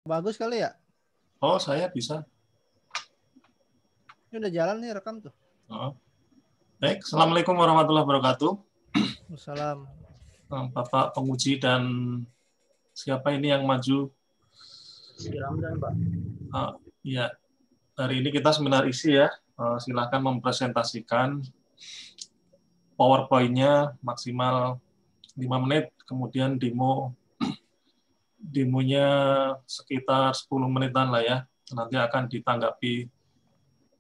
Bagus kali ya? Oh, saya bisa. Ini udah jalan nih rekam tuh. Oh. Baik, Assalamualaikum warahmatullahi wabarakatuh. Wassalam. Bapak penguji dan siapa ini yang maju? Si Ramdan, Pak. Ya, hari ini kita seminar isi ya. Silakan mempresentasikan PowerPoint-nya maksimal 5 menit, kemudian demonya sekitar 10 menitan lah ya. Nanti akan ditanggapi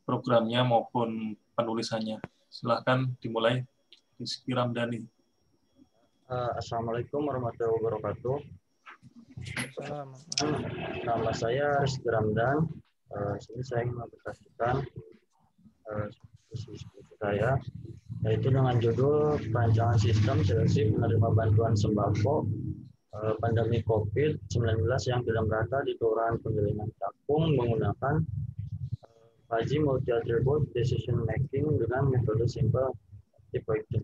programnya maupun penulisannya. Silahkan dimulai, Rizky Ramdhani. Assalamualaikum warahmatullahi wabarakatuh. Salam. Nama saya Rizky Ramdan. Sini saya ingin mempresentasikan diskusi saya, yaitu dengan judul Perancangan Sistem Seleksi Penerima Bantuan Sembako Pandemi COVID-19 yang tidak merata di Kelurahan Penggilingan Cakung menggunakan Fuzzy Multi Attribute Decision Making dengan metode simple active writing.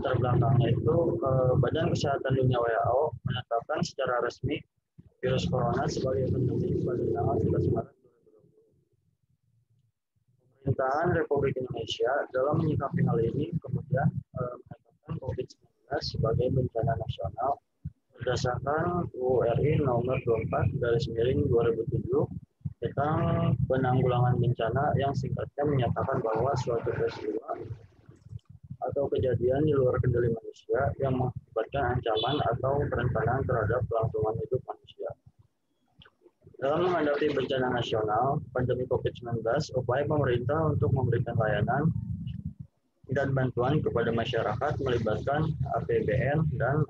Latar belakangnya itu Badan Kesehatan Dunia WHO menetapkan secara resmi virus corona sebagai pandemi pada tanggal 11 Maret 2020. Pemerintahan Republik Indonesia dalam menyikapi hal ini kemudian menetapkan COVID-19 sebagai bencana nasional berdasarkan URI nomor 24/2007 tentang penanggulangan bencana yang singkatnya menyatakan bahwa suatu peristiwa atau kejadian di luar kendali manusia yang mengakibatkan ancaman atau kerentanan terhadap kelangsungan hidup manusia. Dalam menghadapi bencana nasional, pandemi COVID-19, upaya pemerintah untuk memberikan layanan dan bantuan kepada masyarakat melibatkan APBN dan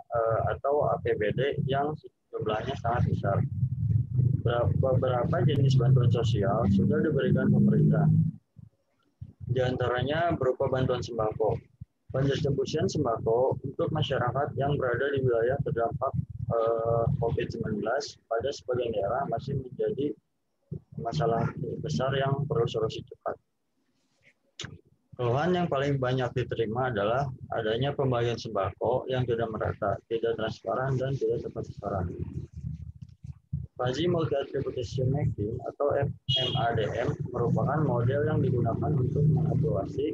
atau APBD yang jumlahnya sangat besar. Beberapa jenis bantuan sosial sudah diberikan pemerintah. Di antaranya berupa bantuan sembako. Pendistribusian sembako untuk masyarakat yang berada di wilayah terdampak COVID-19 pada sebagian daerah masih menjadi masalah besar yang perlu solusi cepat. Keluhan yang paling banyak diterima adalah adanya pembagian sembako yang tidak merata, tidak transparan, dan tidak tepat sasaran. Fuzzy Multi Attribute Decision Making atau MADM merupakan model yang digunakan untuk mengevaluasi,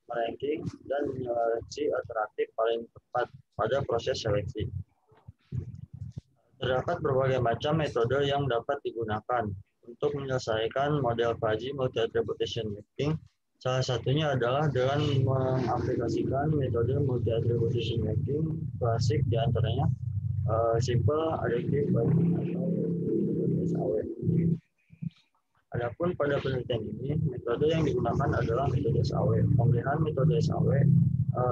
ranking, dan menyeleksi alternatif paling tepat pada proses seleksi. Terdapat berbagai macam metode yang dapat digunakan untuk menyelesaikan model Fuzzy Multi Attribute Decision Making. Salah satunya adalah dengan mengaplikasikan metode Multi Attribute Decision Making klasik, diantaranya Simple Adaptive Writing atau metode SAW. Adapun pada penelitian ini, metode yang digunakan adalah metode SAW. Pemilihan metode SAW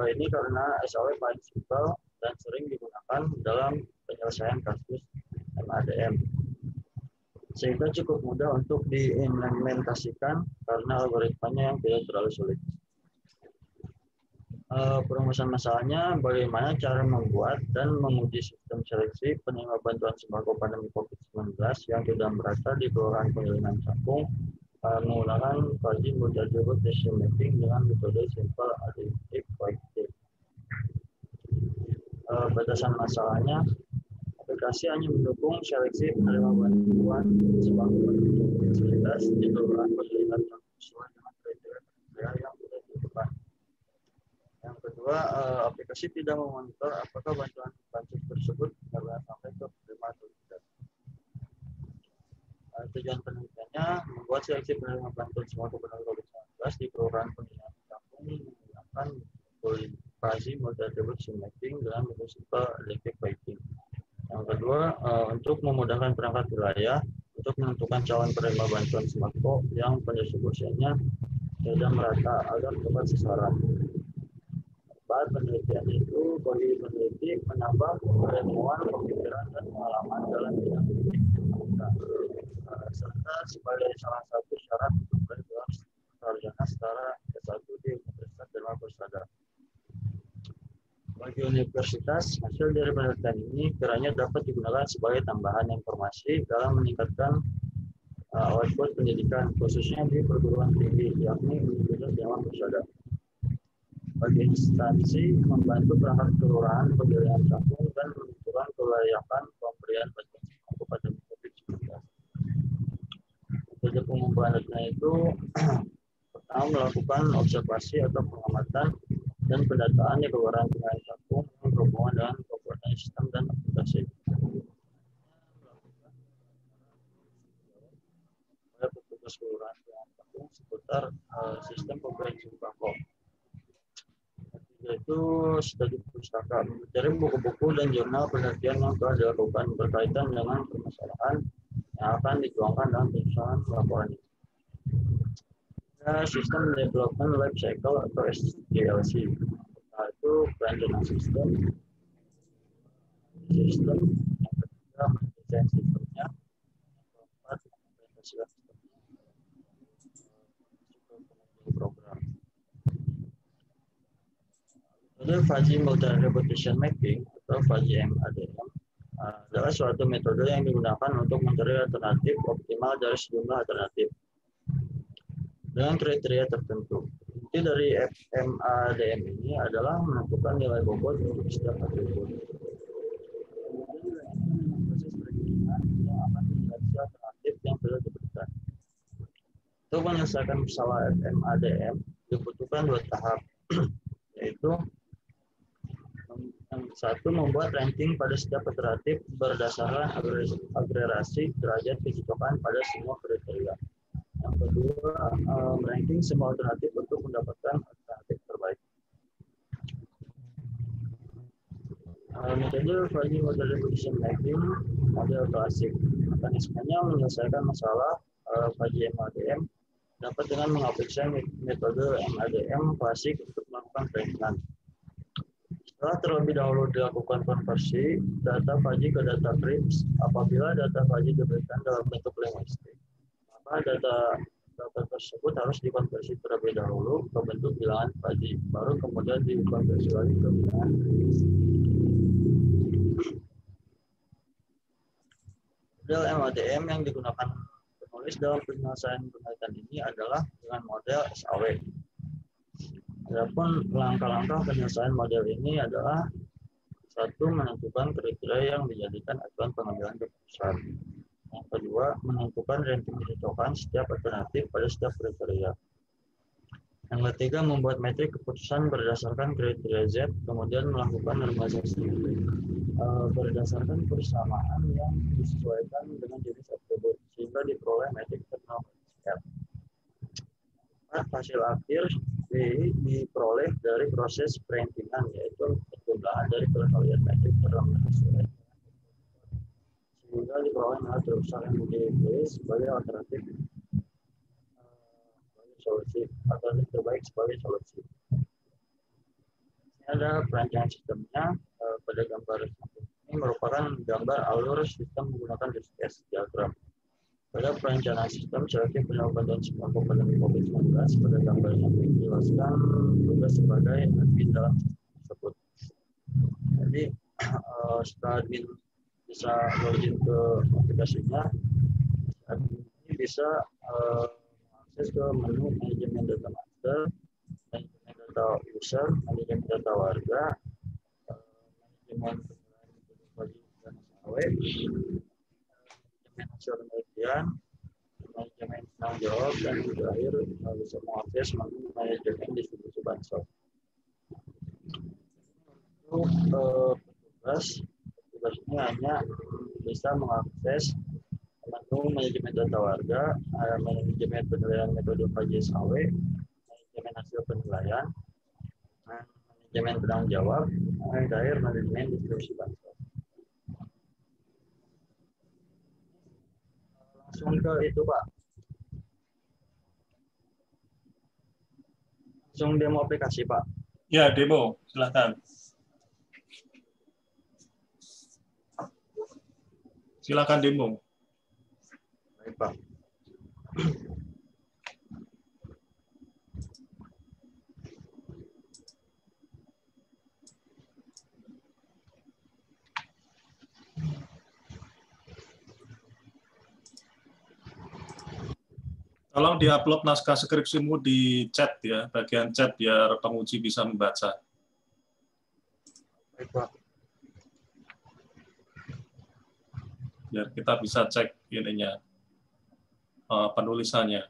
ini karena SAW paling simpel dan sering digunakan dalam penyelesaian kasus MADM. Sehingga cukup mudah untuk diimplementasikan karena algoritmanya yang tidak terlalu sulit. Perumusan masalahnya, bagaimana cara membuat dan menguji sistem seleksi penerima bantuan sembako pandemi COVID-19 yang tidak merata di Kelurahan Penggilingan Cakung menggunakan Fuzzy Multi Attribute Decision Making dengan metode simple adaptive writing. Batasan masalahnya, aplikasi hanya mendukung seleksi penerima bantuan sembako pandemi COVID-19 di Kelurahan Penggilingan Cakung sesuai dengan kriteria yang sudah ditentukan. Yang kedua, aplikasi tidak memonitor apakah bantuan bansos tersebut benar-benar sampai ke penerima atau tidak. Tujuan penelitiannya membuat seleksi penerima bantuan sembako pandemi COVID-19 di Kelurahan Penggilingan Cakung menggunakan Fuzzy Multi Attribute Decision Making dengan metode simple adaptive writing. Yang kedua, untuk memudahkan perangkat wilayah untuk menentukan calon penerima bantuan sembako yang pendistribusiannya tidak merata agar tepat sasaran. Penelitian itu bagi peneliti menambah keilmuan, pemikiran, dan pengalaman dalam bidang serta sebagai salah satu syarat untuk bergelar sarjana setara S1 di Universitas Dharma Persada. Bagi universitas, hasil dari penelitian ini kiranya dapat digunakan sebagai tambahan informasi dalam meningkatkan output pendidikan, khususnya di perguruan tinggi, yakni Universitas Dewan Persada. Bagi instansi membantu perangkat kelurahan, pemilihan kampung, dan menentukan kelayakan pemberian bantuan sembako pada COVID-19. Metode pengumpulan data itu pertama melakukan observasi atau pengamatan dan pendataan di kelurahan pemilihan kampung yang berhubungan dengan komponen sistem dan aplikasi. Petugas kelurahan pemilihan kampung seputar sistem pemberian sembako. Yaitu studi pustaka, mencari buku-buku dan jurnal penelitian yang telah dilakukan berkaitan dengan permasalahan yang akan dituangkan dalam penyusunan laporan ini. Sistem Development Life Cycle atau SDLC, yaitu perencanaan sistem, yang ketiga mendesain sistemnya, yang keempat mengimplementasikan sistemnya, program. Metode Fuzzy Model Repetition Mapping atau Fuzzy MADM adalah suatu metode yang digunakan untuk mencari alternatif optimal dari sejumlah alternatif dengan kriteria tertentu. Inti dari MADM ini adalah menentukan nilai bobot untuk setiap atribut. Kemudian proses perhitungan yang akan menyeleksi alternatif yang sudah diberikan. Untuk menyelesaikan masalah MADM dibutuhkan 2 tahap, yaitu yang satu, membuat ranking pada setiap alternatif berdasarkan agregasi derajat kecocokan pada semua kriteria. Yang kedua, ranking semua alternatif untuk mendapatkan alternatif terbaik. Metode Fuzzy Model Repetition Mapping model klasik. Mekanismenya menyelesaikan masalah Fuzzy MADM dapat dengan mengaplikasikan metode MADM klasik untuk melakukan rankingan. Setelah terlebih dahulu dilakukan konversi data Fuzzy ke data CRISP, apabila data Fuzzy diberikan dalam bentuk linguistik, maka data tersebut harus dikonversi terlebih dahulu ke bentuk bilangan Fuzzy, baru kemudian dikonversi lagi ke bilangan CRISP. Model MADM yang digunakan penulis dalam penyelesaian penelitian ini adalah dengan model SAW. Adapun langkah-langkah penyelesaian model ini adalah satu, menentukan kriteria yang dijadikan acuan pengambilan keputusan. Yang kedua, menentukan ranking kecocokan setiap alternatif pada setiap kriteria. Yang ketiga, membuat metrik keputusan berdasarkan kriteria Z, kemudian melakukan normalisasi berdasarkan persamaan yang disesuaikan dengan jenis atribut, sehingga diperoleh metrik ternormalisasi. Hasil akhir diperoleh dari proses perankingan, yaitu penjumlahan dari kalian metrik ternormalisasi, sehingga diperoleh nilai terbesar yang dipilih sebagai alternatif solusi, alternatif terbaik sebagai solusi. Ini ada perancangan sistemnya. Pada gambar ini merupakan gambar alur sistem menggunakan disk diagram. Pada perencanaan sistem selektif penyebab bantuan sembako pandemi COVID-19, pada gambar yang dijelaskan tugas sebagai admin dalam sistem tersebut. Jadi setelah admin bisa login ke aplikasinya, admin ini bisa mengakses ke menu manajemen data master, manajemen data user, manajemen data warga, manajemen manajemen hasil penelitian, manajemen tanggung jawab, dan terakhir bisa mengakses menu manajemen distribusi bansos. Untuk petugas ini hanya bisa mengakses menu manajemen data warga, manajemen penilaian metode Fuzzy SAW, manajemen hasil penilaian, manajemen penanggung jawab, dan terakhir manajemen distribusi bansos. Langsung ke itu, Pak. Langsung demo aplikasi, Pak. Ya, demo. Silakan. Silakan demo. Baik, Pak. Tolong diupload naskah skripsimu di chat ya, bagian chat biar penguji bisa membaca. Baik, Pak. Biar kita bisa cek ininya, penulisannya.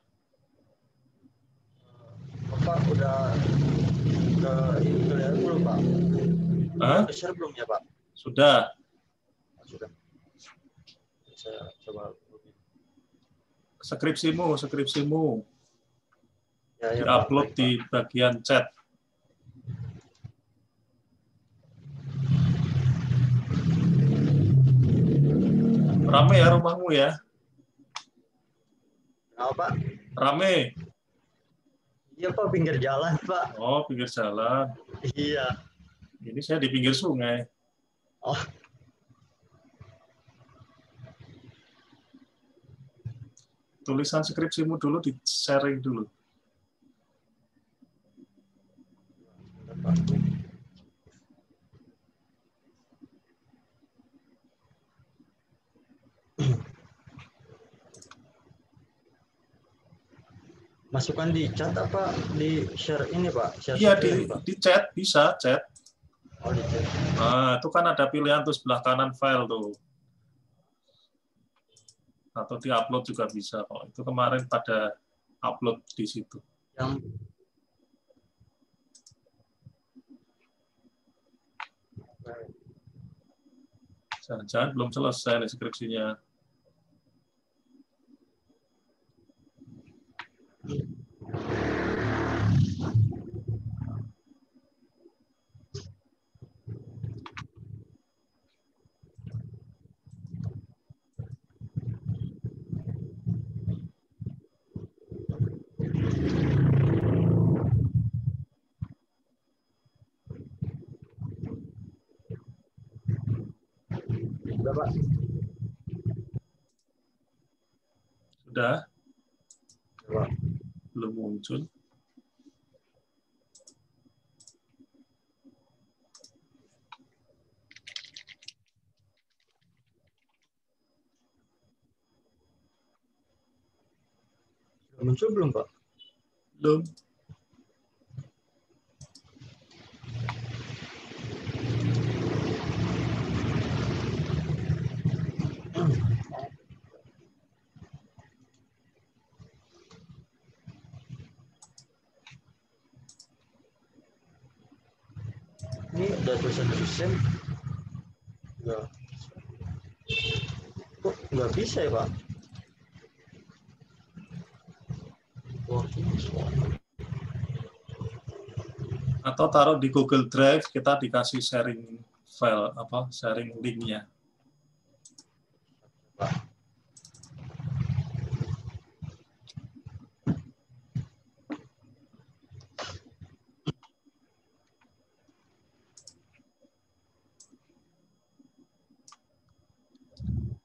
Bapak udah ke ini kelihatan belum, Pak? Hah? Udah share belum ya, Pak? Sudah. Sudah. Saya coba. Skripsimu. Ya, ya, Di-upload Pak. di bagian chat. Rame ya rumahmu ya? Kenapa, Pak? Rame? Iya, Pak, pinggir jalan, Pak. Oh, pinggir jalan. Iya. Ini saya di pinggir sungai. Oh, Tulisan skripsimu dulu di-sharing dulu. Pak. Masukkan di chat apa di share ini, Pak? Share Iya, screen, Pak. di chat, bisa chat. Oh, di chat. Nah, itu kan ada pilihan tuh sebelah kanan file tuh. Atau di-upload juga bisa kok. Itu kemarin pada upload di situ. Yang Jangan-jangan belum selesai nih skripsinya. udah, Pak. Sudah? Pak. Belum muncul. Muncul belum, Pak? Belum. Ini udah tulisan dosen. Enggak. Kok nggak bisa ya, Pak? Oh, Atau taruh di Google Drive, kita dikasih sharing file, sharing link-nya. Pak.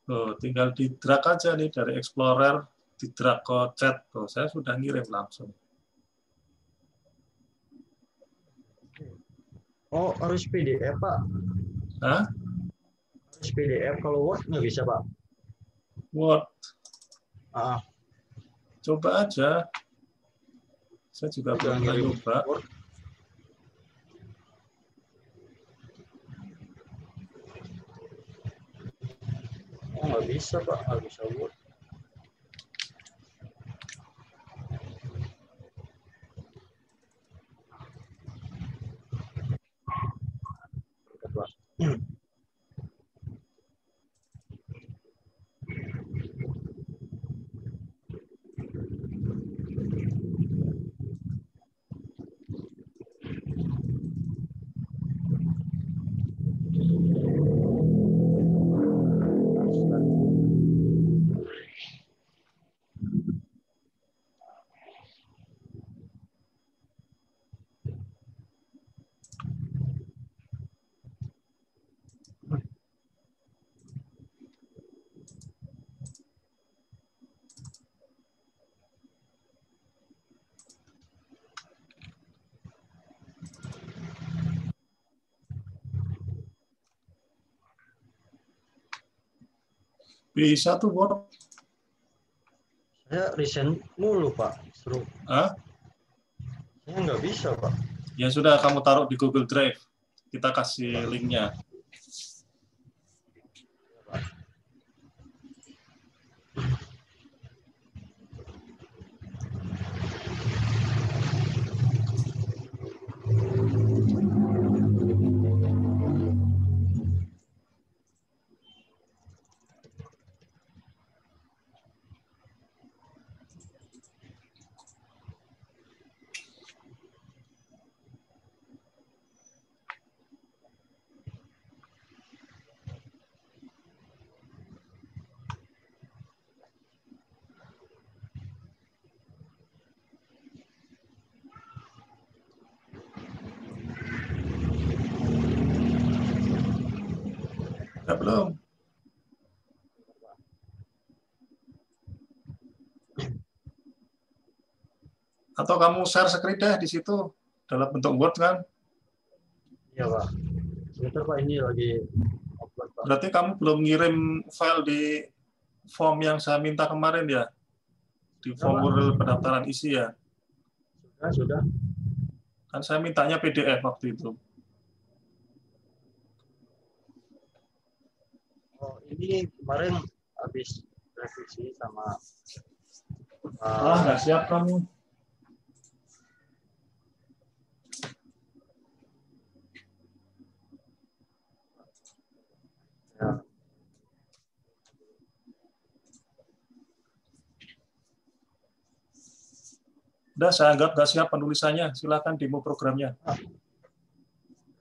Oh, tinggal di drag aja nih dari Explorer, di drag ke chat. Oh, saya sudah ngirim langsung. Oh, harus PDF, Pak. Hah? Harus PDF, kalau Word nggak bisa, Pak. Word. Ah, Coba aja. Saya juga belum pernah nyoba. Oh, nggak bisa, Pak. Nggak bisa Word. Pak. Bisa tuh Word. Saya resign mulu, Pak. Seru. Hah? Saya nggak bisa, Pak. Ya sudah, kamu taruh di Google Drive. Kita kasih linknya. Ya, belum. Atau kamu share screen deh di situ dalam bentuk Word kan? Iya, Pak. Sebentar, Pak, ini lagi upload, Pak. Berarti kamu belum ngirim file di form yang saya minta kemarin ya? Di formulir pendaftaran isi ya? Sudah. Kan saya mintanya PDF waktu itu. Oh, ini kemarin habis revisi sama Nggak siap kamu. ya. Udah, saya anggap nggak siap penulisannya. Silakan demo programnya.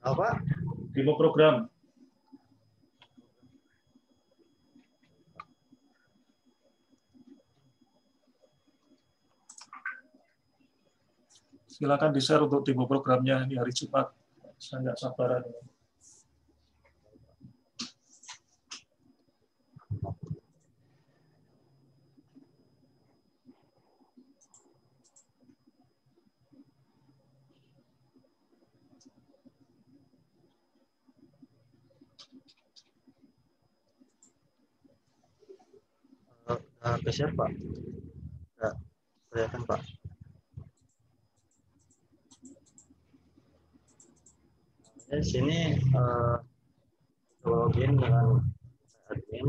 Apa? Demo program. Silakan di-share untuk demo programnya di hari Jumat. Saya nggak sabaran. Ke Pak? Ya, kelihatan, Pak. Di sini login dengan admin.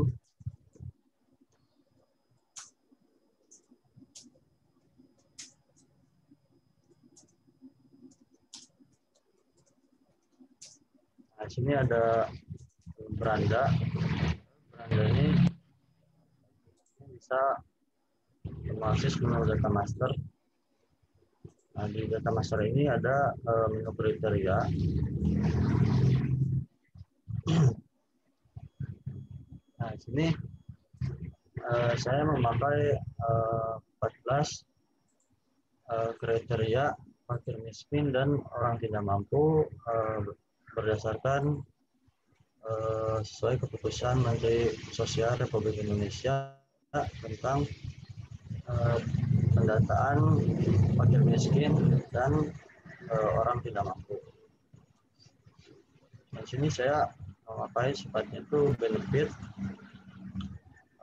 Nah, sini ada beranda. Beranda ini bisa berbasis menu data master. Nah, di data master ini ada menu kriteria. Nah, di sini saya memakai 14 kriteria fakir miskin dan orang tidak mampu berdasarkan sesuai keputusan Menteri Sosial Republik Indonesia tentang pendataan fakir miskin dan orang tidak mampu. Di sini saya memakai sifatnya itu benefit.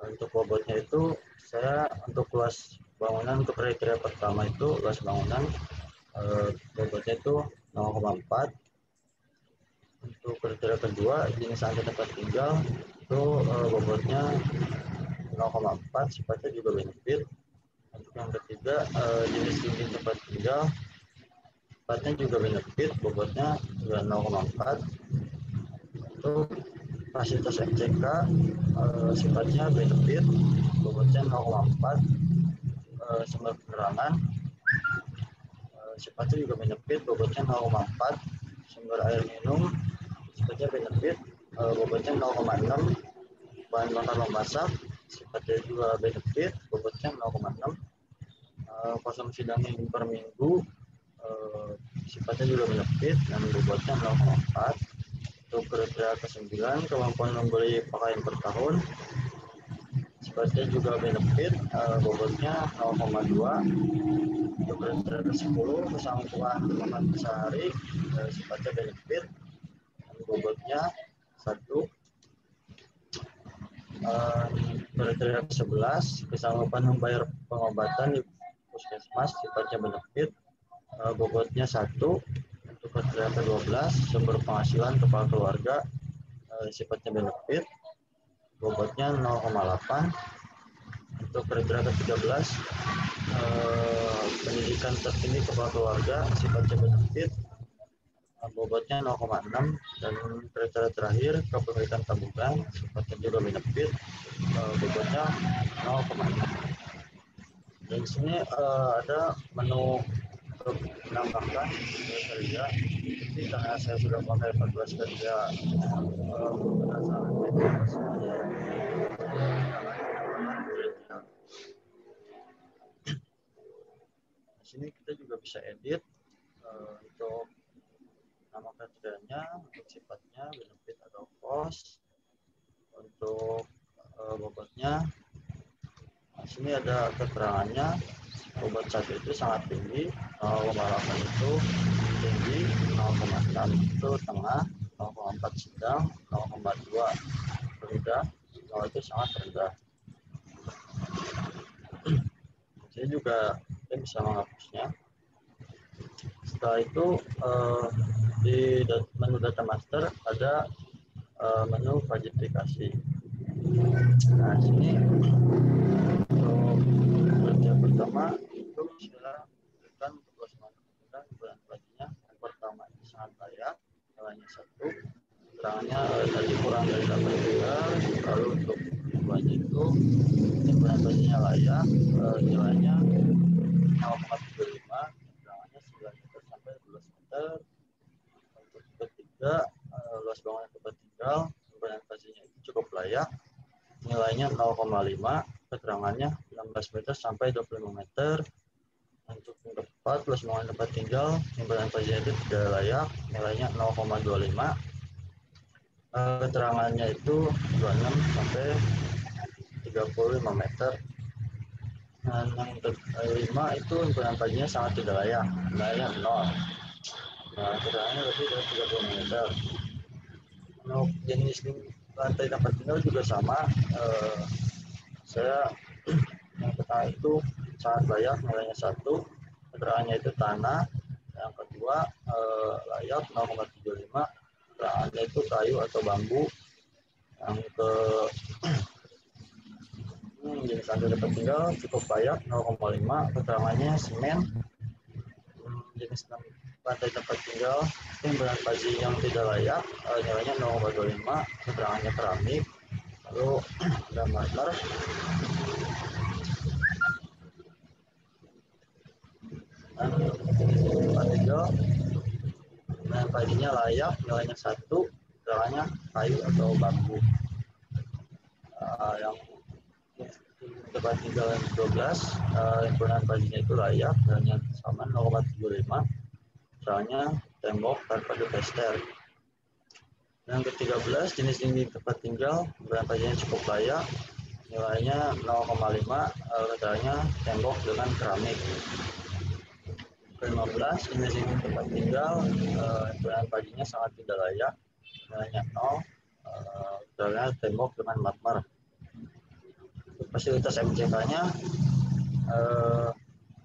Untuk bobotnya itu saya untuk luas bangunan untuk kriteria pertama itu luas bangunan bobotnya itu 0,4. Untuk kriteria kedua jenis angka tempat tinggal itu bobotnya 0,4, sifatnya juga benefit. Untuk yang ketiga jenis dinding tempat tinggal sifatnya juga benefit, bobotnya juga 0,4. Untuk fasilitas MCK sifatnya benefit, bobotnya 0,4. Sumber penerangan sifatnya juga benefit, bobotnya 0,4. Sumber air minum sifatnya benefit, bobotnya 0,6. Bahan bakar memasak sifatnya juga benefit, bobotnya 0,6. Konsumsi daging per minggu sifatnya juga benefit dan bobotnya 0,4. Untuk kriteria ke-9 kemampuan membeli pakaian per tahun sifatnya juga benefit, bobotnya 0,2. Untuk kriteria ke-10 kesanggupan makan sehari sifatnya benefit dan bobotnya 1. Kriteria ke-11, kesanggupan membayar pengobatan di puskesmas sifatnya benefit, bobotnya 1. Untuk kriteria ke-12, sumber penghasilan kepala keluarga sifatnya benefit, bobotnya 0,8. Untuk kriteria ke-13, pendidikan tertinggi kepala keluarga sifatnya benefit, bobotnya 0,6. Dan kriteria terakhir, kepemilikan tabungan sifatnya juga benefit, bobotnya 0,6. Dan di sini ada menu untuk menambahkan kriteria. Jadi karena saya sudah pakai 14 kriteria berdasarkan semuanya. Di sini kita juga bisa edit untuk nama kriterianya, untuk sifatnya benefit atau cost, untuk bobotnya. Di sini ada keterangannya. Bobot 1 itu sangat tinggi, 0,8 itu tinggi, 0,6 itu tengah, 0,4 sedang, 0,2 rendah, 0 itu sangat rendah. Saya juga bisa menghapusnya. Setelah itu di menu data master ada menu budgetifikasi. Nah, sini untuk yang pertama itu saya berikan untuk bulan budgetnya. Yang pertama ini sangat layak, nilainya 1. Keterangannya tadi kurang dari 8 bulan. Lalu untuk keduanya itu bulan budgetnya layak, nilainya 0,75, keterangannya 9 meter sampai 12 meter. Untuk ketiga, luas bangunan tempat tinggal, bulan budgetnya itu cukup layak, nilainya 0,5, keterangannya 16 meter sampai 25 meter. Untuk yang keempat, luas bangunan tempat tinggal, timbangan budgetnya itu tidak layak, nilainya 0,25. Keterangannya itu 26 sampai 35 meter. Dan yang kelima itu timbangan budgetnya sangat tidak layak, nilainya 0. Nah, keterangannya lebih dari 30 meter. Untuk jenis lantai tempat tinggal juga sama. Saya yang pertama itu sangat layak, nilainya 1. Keterangannya itu tanah. Yang kedua layak 0,75. Keterangannya itu kayu atau bambu. Yang ke jenis lantai tempat tinggal cukup layak 0,5. Keterangannya semen. Jenis lantai tempat tinggal timbangan budget yang tidak layak, nilainya 0,25. Keterangannya keramik. Lalu ada marmer. Dan tempat tinggal dengan budgetnya layak, nilainya 1, keterangannya kayu atau bambu. Yang tempat tinggal yang 12, himpunan budgetnya itu layak, nilainya sama 0,75, keterangannya tembok tanpa depester. Yang ke-13, jenis tinggi tempat tinggal, himpunan budgetnya cukup layak, nilainya 0,5, keterangannya tembok dengan keramik. Ke-15, jenis tinggi tempat tinggal, himpunan budgetnya sangat tidak layak, nilainya 0, keterangannya tembok dengan marmer. Fasilitas MCK-nya,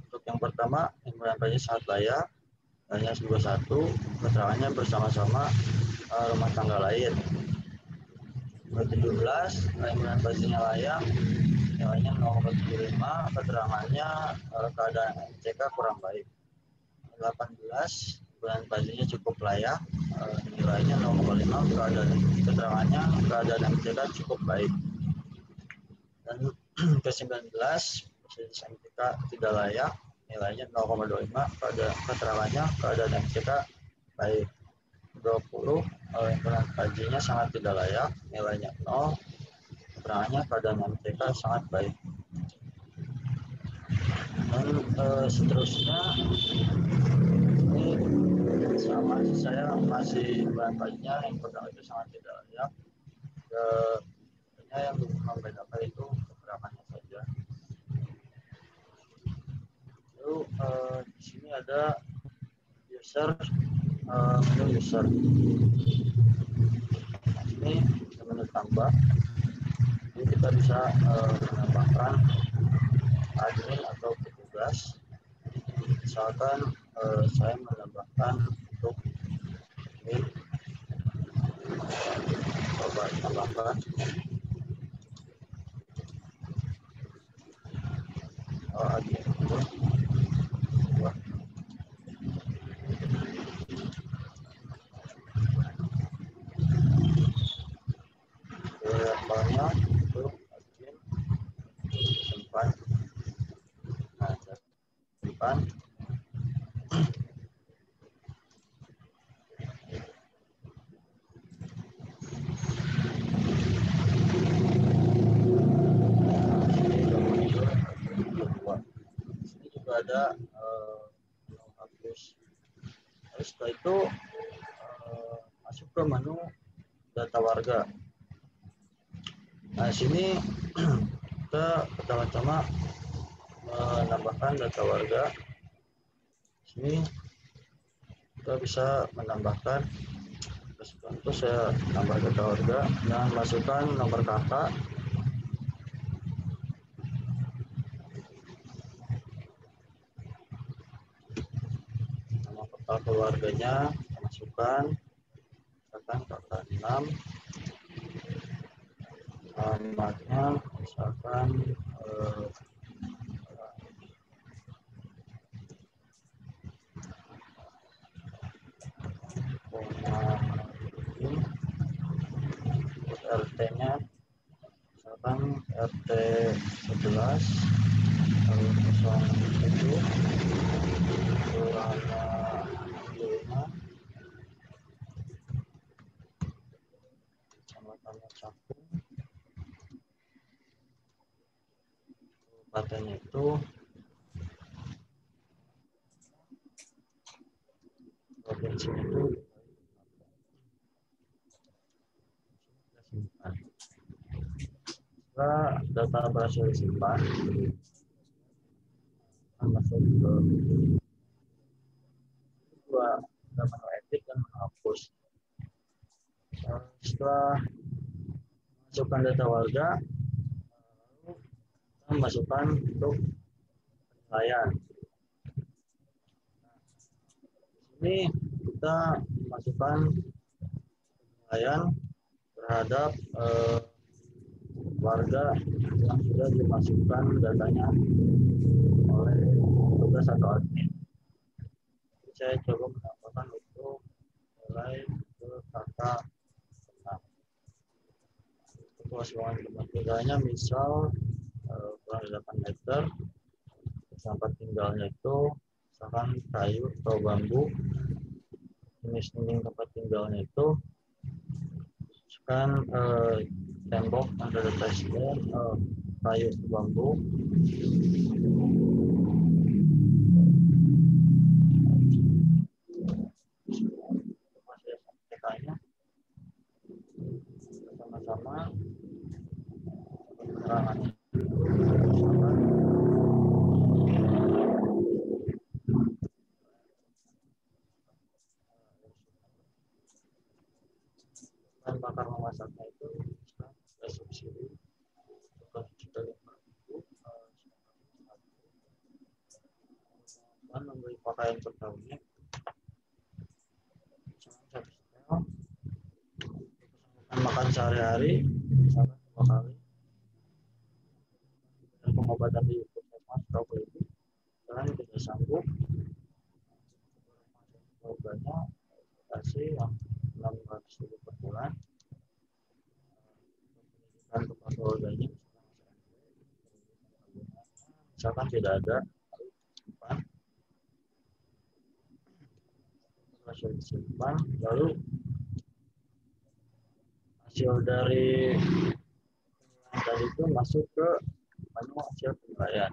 untuk yang pertama, himpunan budget sangat layak, nilainya 21, keterangannya bersama-sama rumah tangga lain. Ke-17, himpunan budgetnya layak, nilainya 0,75, keterangannya keadaan MCK kurang baik. 18, himpunan budgetnya cukup layak, nilainya 0,5, keterangannya keadaan MCK cukup baik. Dan ke-19, fasilitas MCK tidak layak, nilainya 0,25, keterangannya keadaan MCK baik. 20, himpunan budgetnya sangat tidak layak, nilainya 0, keterangannya keadaan MCK sangat baik. Dan seterusnya ini sama, saya masih bahan budgetnya yang pertama itu sangat tidak layak. Yang membedakan itu keterangannya saja. Lalu di sini ada user, menu user. Ini menu tambah. Jadi kita bisa menambahkan admin atau petugas. Misalkan saya menambahkan untuk admin, coba tambahkan admin itu. Levelnya itu admin, simpan, nah simpan. Sini juga ada hapus. Lalu setelah itu masuk ke menu data warga. Nah, sini kita pertama-tama menambahkan data warga. Sini kita bisa menambahkan, contoh saya tambah data warga dan masukkan nomor kakak, nama kepala keluarganya masukkan, misalkan kakak 6, alamatnya misalkan RT-nya misalkan RT 11 07 kelurahannya 5, kecamatannya Cakung, kabupatennya itu provinsi itu. Simpan. Setelah data berhasil disimpan, masuk ke dua menu edit dan menghapus. Setelah masukkan data warga, lalu kita masukkan untuk penilaian. Ini kita masukkan penilaian terhadap warga yang sudah dimasukkan datanya oleh petugas atau admin. Saya coba menambahkan itu mulai ke kakak 6. Luas ruangan tempat tinggalnya misal kurang 8 meter. Tempat tinggalnya itu misalkan kayu atau bambu. Jenis dinding tempat tinggalnya itu misalkan tembok under the tester, kayu bambu. Sama-sama keterangannya. Bahan bakar memasaknya itu ada subsidi dan membeli pakaian pertahunnya makan sehari-hari misalkan 2 kali, dan pengobatan di puskesmas atau klinik dan tidak sanggup keluarganya kasih yang 600.000 per bulan, dan untuk keluarganya misalkan tidak ada hasil disimpan, lalu hasil dari penilaian tadi itu masuk ke menu hasil penilaian.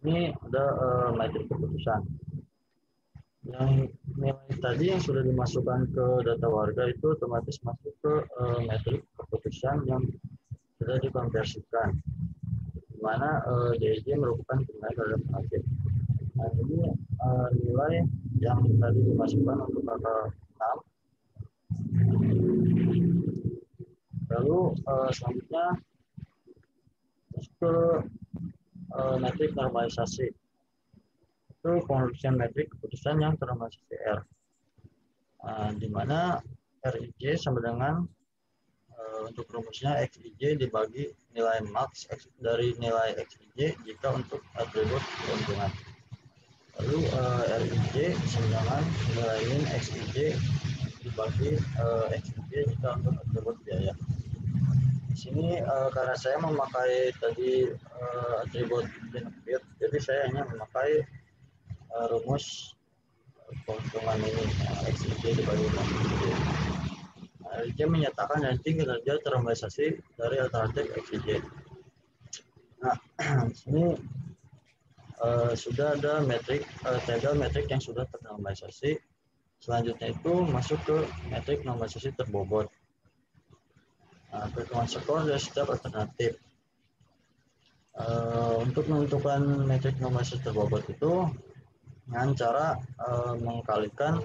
Ini ada metrik keputusan. Yang nilai tadi yang sudah dimasukkan ke data warga itu otomatis masuk ke metrik keputusan yang sudah dikonversikan, di mana DIJ merupakan penilaian terhadap hakim. Nah, ini nilai yang tadi dimasukkan untuk kakak 6 Lalu selanjutnya masuk ke metrik normalisasi. Itu pengurusan metrik keputusan yang ternormalisasi R. Di mana RIJ sama dengan untuk rumusnya XIJ dibagi nilai max dari nilai XIJ jika untuk atribut keuntungan. Lalu RIJ sama dengan nilai min XIJ dibagi XIJ jika untuk atribut biaya. Di sini karena saya memakai tadi atribut benefit, jadi saya hanya memakai rumus keuntungan ini XIJ dibagi XIJ. RIJ menyatakan nanti kinerja ternormalisasi dari alternatif XIJ. Nah, di sini sudah ada metrik tabel metrik yang sudah ternormalisasi. Selanjutnya itu masuk ke metrik normalisasi terbobot. Perhitungan skor dari setiap alternatif. Untuk menentukan metrik normalisasi terbobot itu dengan cara mengkalikan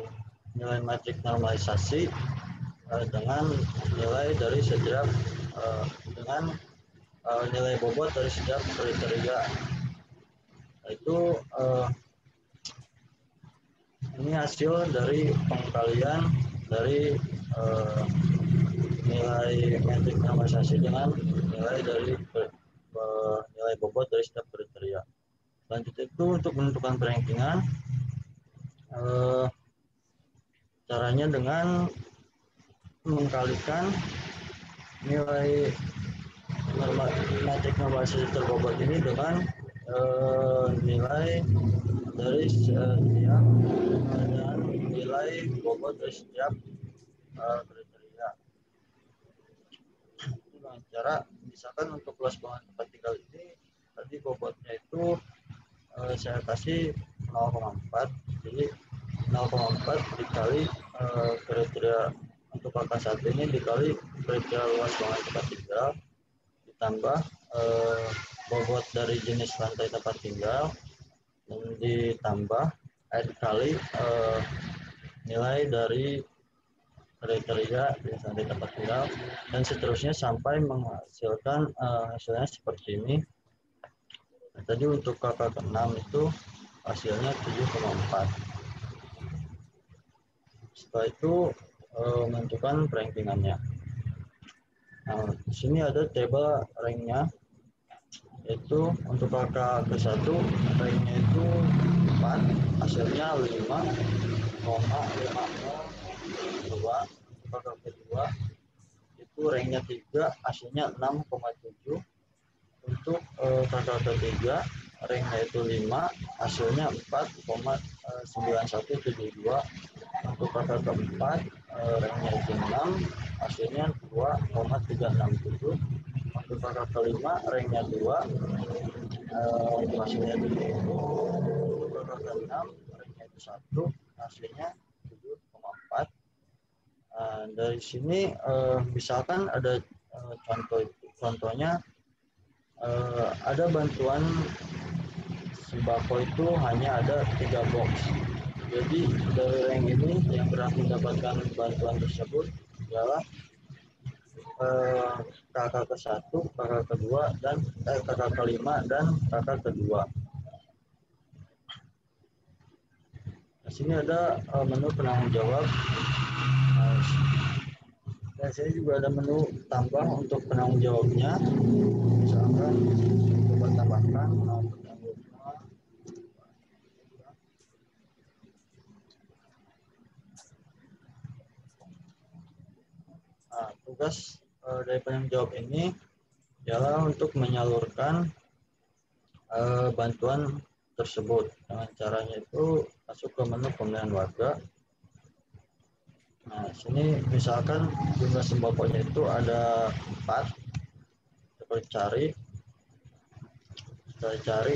nilai metrik normalisasi dengan nilai dari setiap dengan nilai bobot dari setiap kriteria. Itu ini hasil dari pengkalian dari nilai metrik normalisasi dengan nilai dari nilai bobot dari setiap kriteria. Selanjutnya itu untuk menentukan perankingan, caranya dengan mengkalikan nilai metrik normalisasi terbobot ini dengan nilai dari setiap dan nilai bobot dari setiap kriteria. Dengan cara misalkan untuk luas bangunan tempat tinggal ini tadi bobotnya itu saya kasih 0,4, jadi 0,4 dikali kriteria untuk angka 1 ini dikali kriteria luas bangunan tempat tinggal ditambah bobot dari jenis lantai tempat tinggal dan ditambah dikali nilai dari kriteria jenis lantai tempat tinggal dan seterusnya sampai menghasilkan hasilnya seperti ini. Nah, tadi untuk kakak ke-6 itu hasilnya 7,4. Setelah itu menentukan rankingannya. Nah, di sini ada tabel ranknya, yaitu untuk kakak ke-1 ranknya itu 4, hasilnya 5,502. Kakak kedua itu ranknya 3, hasilnya 6,7. Untuk kakak ketiga ranknya itu 5, hasilnya 4,9172. Untuk kakak keempat ranknya itu 6, hasilnya 2,367. Untuk kakak kelima ranknya 2, hasilnya 7. Untuk kakak keenam ranknya itu 1, hasilnya 7,4. Dari sini misalkan ada contohnya ada bantuan sembako itu hanya ada 3 box. Jadi dari rank ini yang berhak mendapatkan bantuan tersebut adalah kakak ke-1, kakak kedua dan kakak kelima dan kakak kedua. Di sini ada menu penanggung jawab. Dan saya juga ada menu tambah untuk penanggung jawabnya. Misalkan coba tambahkan tugas dari penanggung jawab ini ialah untuk menyalurkan bantuan tersebut. Dengan caranya itu masuk ke menu pemilihan warga. Nah, sini misalkan jumlah sembakonya itu ada 4. Kita cari.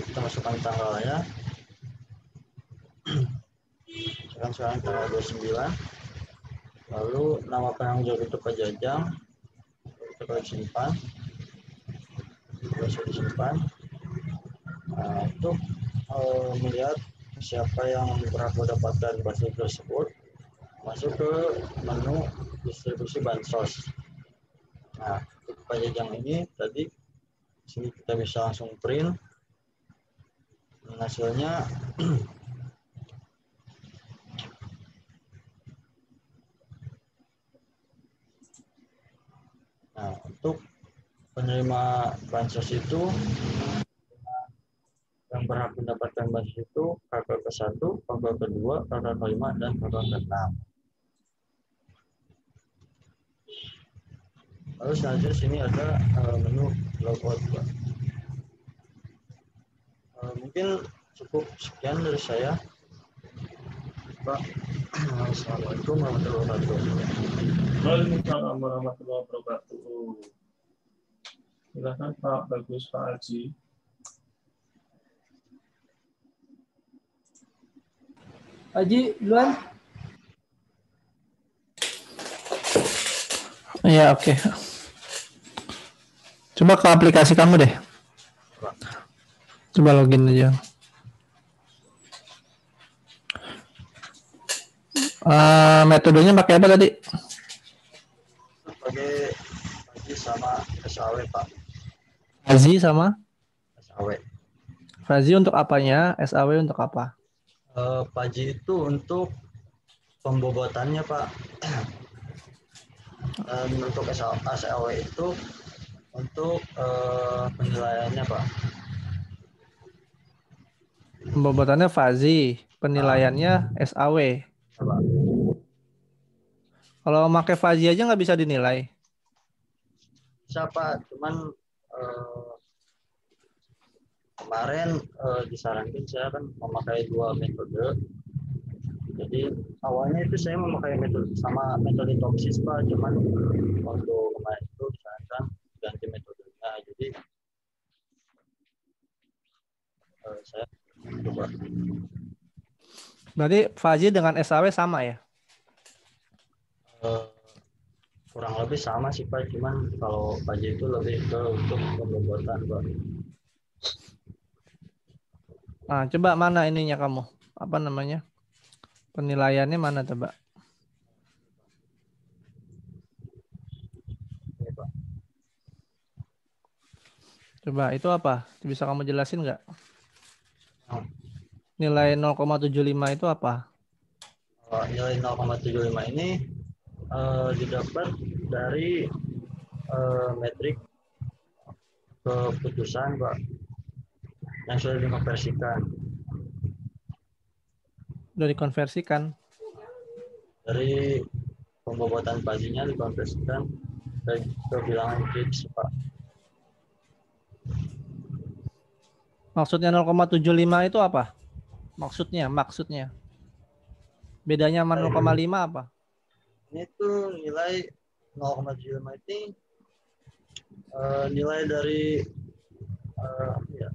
Kita masukkan tanggalnya. Sekarang tanggal 29. Lalu nama penanggung jawab itu Pak Jajang. Kita simpan. Sudah disimpan. Nah, untuk melihat siapa yang berhak mendapatkan bantuan tersebut, masuk ke menu distribusi bansos. Nah, untuk pajajang ini tadi sini kita bisa langsung print. Dan hasilnya nah, untuk penerima bansos itu yang berhak mendapatkan bansos itu kakak ke-1, kakak ke-2, kakak ke-5, dan kakak ke-6. Lalu selanjutnya sini ada menu logout, Pak. Mungkin cukup sekian dari saya, Pak. Assalamualaikum warahmatullahi wabarakatuh. Waalaikumsalam warahmatullahi wabarakatuh. Silakan Pak Bagus, Pak Haji. Haji, duluan. Ya, oke. Coba ke aplikasi kamu deh. Coba login aja. Metodenya pakai apa tadi? Pakai Haji sama SAW, Pak. Fazi sama? SAW. Fazi untuk apanya? SAW untuk apa? Paji itu untuk pembobotannya, Pak. Dan untuk SAW itu untuk penilaiannya, Pak. Pembobotannya Fazi, penilaiannya SAW. Ya, Pak. Kalau pakai Fazi aja nggak bisa dinilai. Bisa, Pak. Cuman kemarin disarankan saya kan memakai 2 metode. Jadi awalnya itu saya memakai metode toksis, Pak. Cuman waktu kemarin itu disarankan ganti metodenya. Jadi saya coba. Berarti Fazi dengan SAW sama ya? Kurang lebih sama sih, Pak. Cuman kalau Paji itu lebih ke untuk pembobotan, Pak. Nah, coba mana ininya kamu? Apa namanya? Penilaiannya mana coba? Ini, Pak. Coba itu apa? Bisa kamu jelasin nggak? Nah, Nilai 0,75 itu apa? nilai 0,75 ini didapat dari metrik keputusan, Pak, yang sudah dikonversikan Udah dikonversikan. dari pembobotan pajinya dikonversikan ke bilangan Gibbs, Pak. Maksudnya 0,75 itu apa? Maksudnya. Bedanya sama 0,5 apa? Ini tuh nilai 0,75 ini nilai dari apa ya?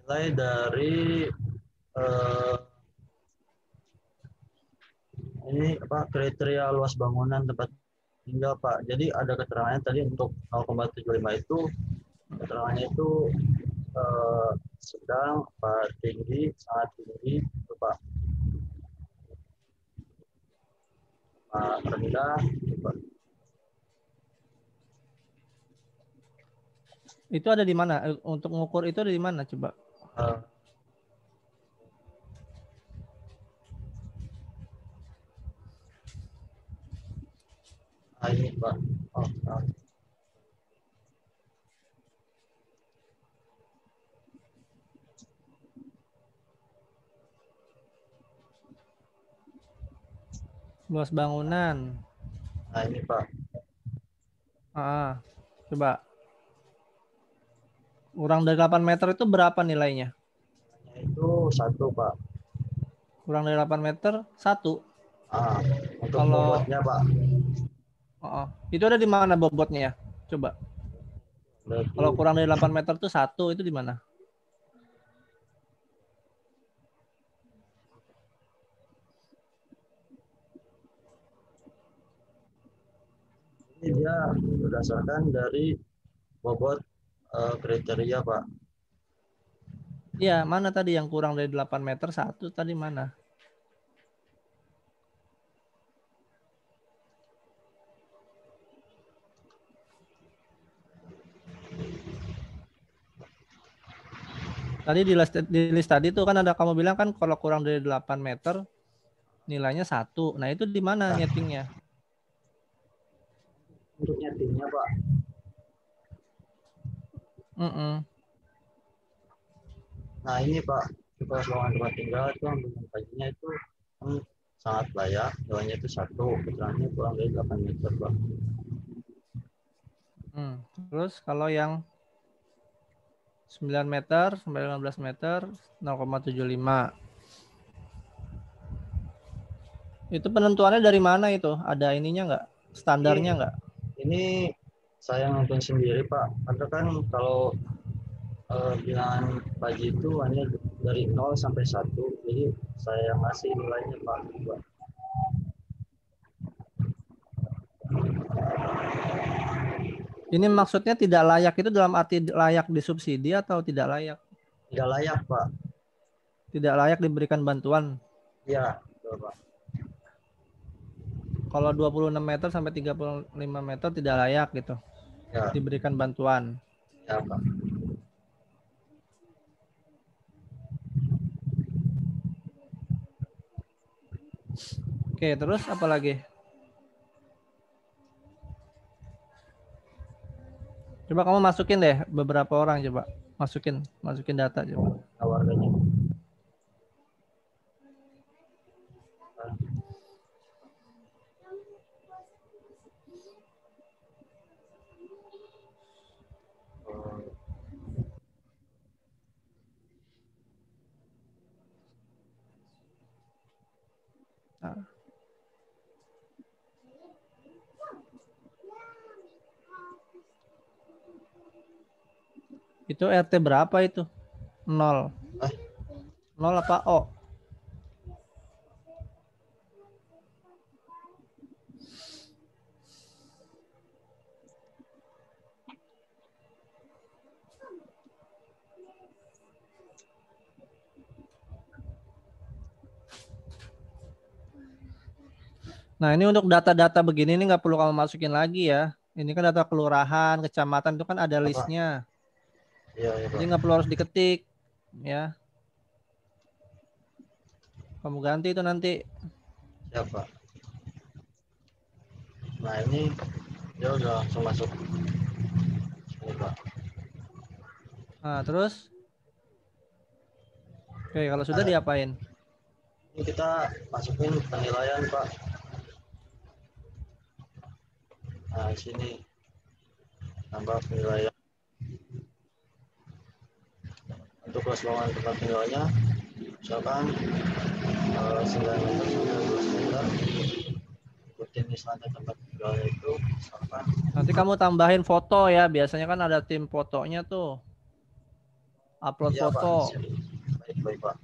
Nilai dari ini apa kriteria luas bangunan tempat tinggal, Pak. Jadi ada keterangannya tadi untuk 0,75 itu keterangannya itu sedang, Pak, tinggi, sangat tinggi, itu, Pak. Rendah, itu, Pak. Itu ada di mana? Untuk mengukur itu ada di mana coba? Ini, Pak. Oh, nah. Luas bangunan. Nah, ini, Pak. Coba. Kurang dari 8 meter itu berapa nilainya? Itu 1, Pak. Kurang dari 8 meter, 1. Untuk bobotnya, Pak. Itu ada di mana bobotnya? Coba. Kalau kurang dari 8 meter itu 1, itu di mana? Ini dia berdasarkan dari bobot kriteria, Pak. Iya, mana tadi yang kurang dari 8 meter 1 tadi mana? Tadi di list tadi tuh kan ada kamu bilang kan kalau kurang dari 8 meter nilainya 1. Nah, itu di mana nyetingnya? Untuk nyetingnya, Pak. Nah, ini Pak, kalau lowongan tempat tinggal itu ambil paginya itu kan sangat layak, nilainya itu 1, keterangannya kurang dari 8 meter, Pak. Terus kalau yang 9 meter sampai 15 meter 0,75. Itu penentuannya dari mana itu? Ada ininya nggak? Standarnya nggak? Ini saya nonton sendiri, Pak. Karena kan kalau bilangan pagi itu hanya dari 0 sampai 1. Jadi saya ngasih nilainya, Pak. Ini maksudnya tidak layak itu dalam arti layak disubsidi atau tidak layak? Tidak layak, Pak. Tidak layak diberikan bantuan? Iya, betul, Pak. Kalau 26 meter sampai 35 meter tidak layak gitu? Ya. Diberikan bantuan? Ya, Pak. Oke, terus apa lagi? Coba kamu masukin deh beberapa orang, coba masukin data coba. Warganya. Nah. Itu RT berapa itu? 0. 0 apa O? Nah, ini untuk data-data begini ini nggak perlu kamu masukin lagi ya. Ini kan data kelurahan, kecamatan itu kan ada listnya. Iya, jadi nggak perlu harus diketik, ya. Kamu ganti itu nanti. Siapa? Nah, ini dia udah langsung masuk. Ini, Pak. Nah, terus? Oke, kalau sudah diapain? Ini kita masukin penilaian, Pak. Nah, di sini tambah penilaian. Untuk kelas lowongan tempat tinggalnya, misalkan 9 meter sampai 12 meter. Ikutin misalnya tempat tinggalnya itu, misalkan. Nanti kamu tambahin foto ya. Biasanya kan ada tim fotonya tuh. Upload Iya, foto. Pak. Baik, Pak.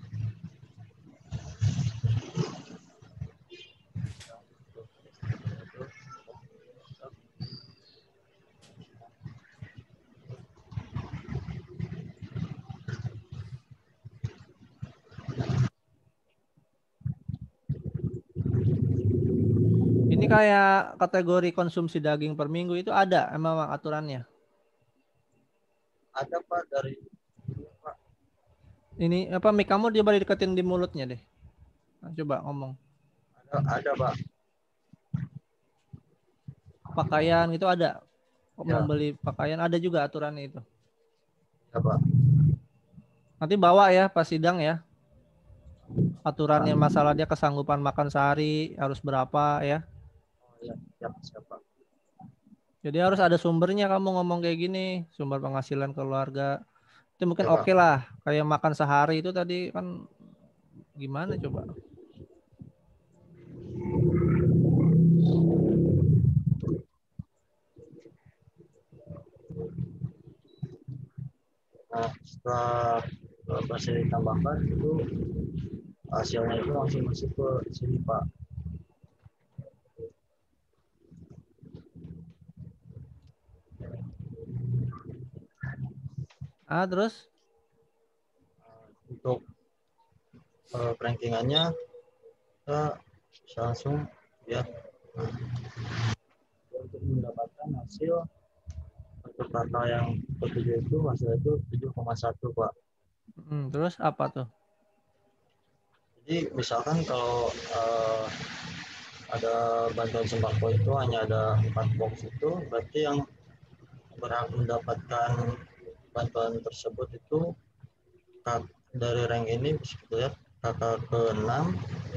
Ini kayak kategori konsumsi daging per minggu itu ada emang aturannya? Ada, Pak, dari Pak. Ini apa mic kamu dia balik deketin di mulutnya deh. Nah, coba ngomong. Ada, Pak. Pakaian itu ada. Ya. Membeli pakaian ada juga aturannya itu. Ya, Pak. Nanti bawa ya pas sidang ya. Aturannya masalah dia kesanggupan makan sehari harus berapa ya. Ya, siapa? Jadi harus ada sumbernya kamu ngomong kayak gini, sumber penghasilan keluarga. Itu mungkin Ya, oke lah, kayak makan sehari itu tadi kan gimana coba? Nah, setelah masih ditambahkan itu hasilnya itu langsung masuk ke sini, Pak. Terus? Untuk rankingannya kita bisa langsung lihat. Untuk mendapatkan hasil untuk kata yang ketujuh itu hasilnya itu 7,1, Pak. Terus apa tuh? Jadi misalkan kalau ada bantuan sembako itu hanya ada 4 box itu, berarti yang berhak mendapatkan bantuan tersebut itu dari rank ini bisa kita lihat kakak ke-6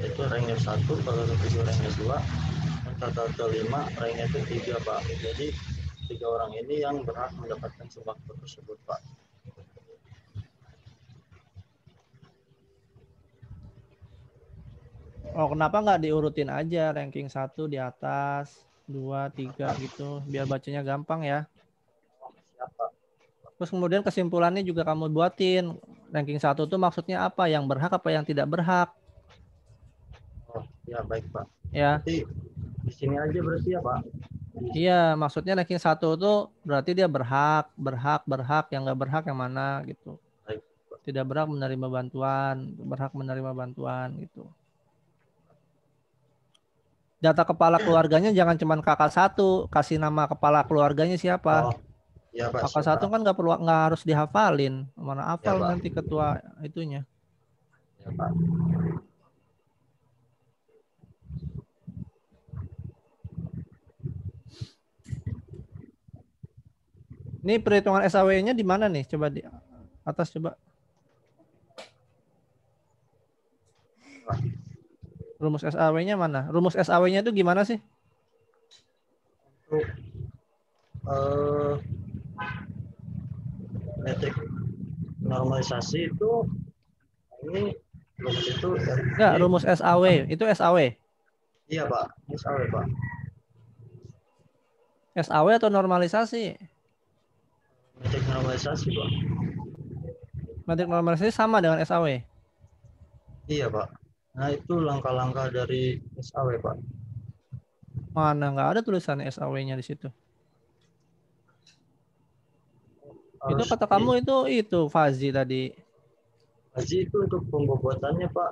yaitu ranknya 1, kakak ke-7 ranknya 2, dan kakak ke-5 ranknya itu 3 Pak. Jadi 3 orang ini yang berhak mendapatkan sembako tersebut Pak. Oh, kenapa nggak diurutin aja ranking 1 di atas, 2, 3 gitu, biar bacanya gampang ya. Siapa? Terus kemudian kesimpulannya juga kamu buatin. Ranking 1 tuh maksudnya apa? Yang berhak apa yang tidak berhak? Oh, ya baik Pak. Ya. Berarti di sini aja berarti ya Pak. Iya, maksudnya ranking 1 tuh berarti dia berhak, yang nggak berhak yang mana gitu. Baik. Tidak berhak menerima bantuan, berhak menerima bantuan gitu. Data kepala keluarganya jangan cuma kakak 1, kasih nama kepala keluarganya siapa. Oh, ya Pak. Kakak 1 kan nggak harus dihafalin, mana hafal Ya, Pak. nanti ketua itunya. Ya Pak. Ini perhitungan SAW-nya di mana nih? Coba di atas coba. Rumus SAW-nya mana? Rumus SAW-nya itu gimana sih? Metrik normalisasi itu ini rumus itu Enggak, rumus SAW. Itu SAW. Iya Pak, SAW Pak. SAW atau normalisasi? Metrik normalisasi Pak. Metrik normalisasi sama dengan SAW. Iya Pak. Nah itu langkah-langkah dari SAW Pak. Mana nggak ada tulisan SAW-nya di situ. Itu kata kamu itu Fazi tadi. Fazi itu untuk pembobotannya Pak.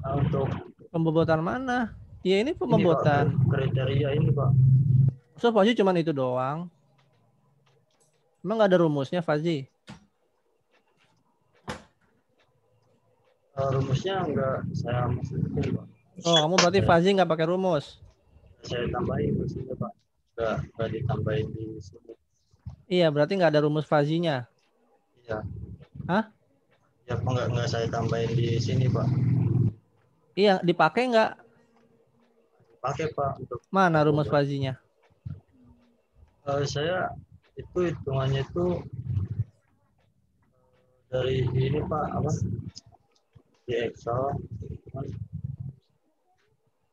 Nah, untuk pembobotan mana? Ya ini pembobotan. Ini, Pak, kriteria ini Pak. So Fazi cuma itu doang. Emang nggak ada rumusnya Fazi? Rumusnya nggak saya masukin Pak. Oh kamu berarti Fazi nggak pakai rumus? Saya tambahin rumusnya Pak. Nggak ditambahin di sini. Iya berarti nggak ada rumus Fazinya. Iya. Hah? Ya nggak saya tambahin di sini Pak. Iya dipakai nggak? Pakai Pak untuk. Mana rumus Fazinya? Saya itu hitungannya itu dari ini Pak apa di Excel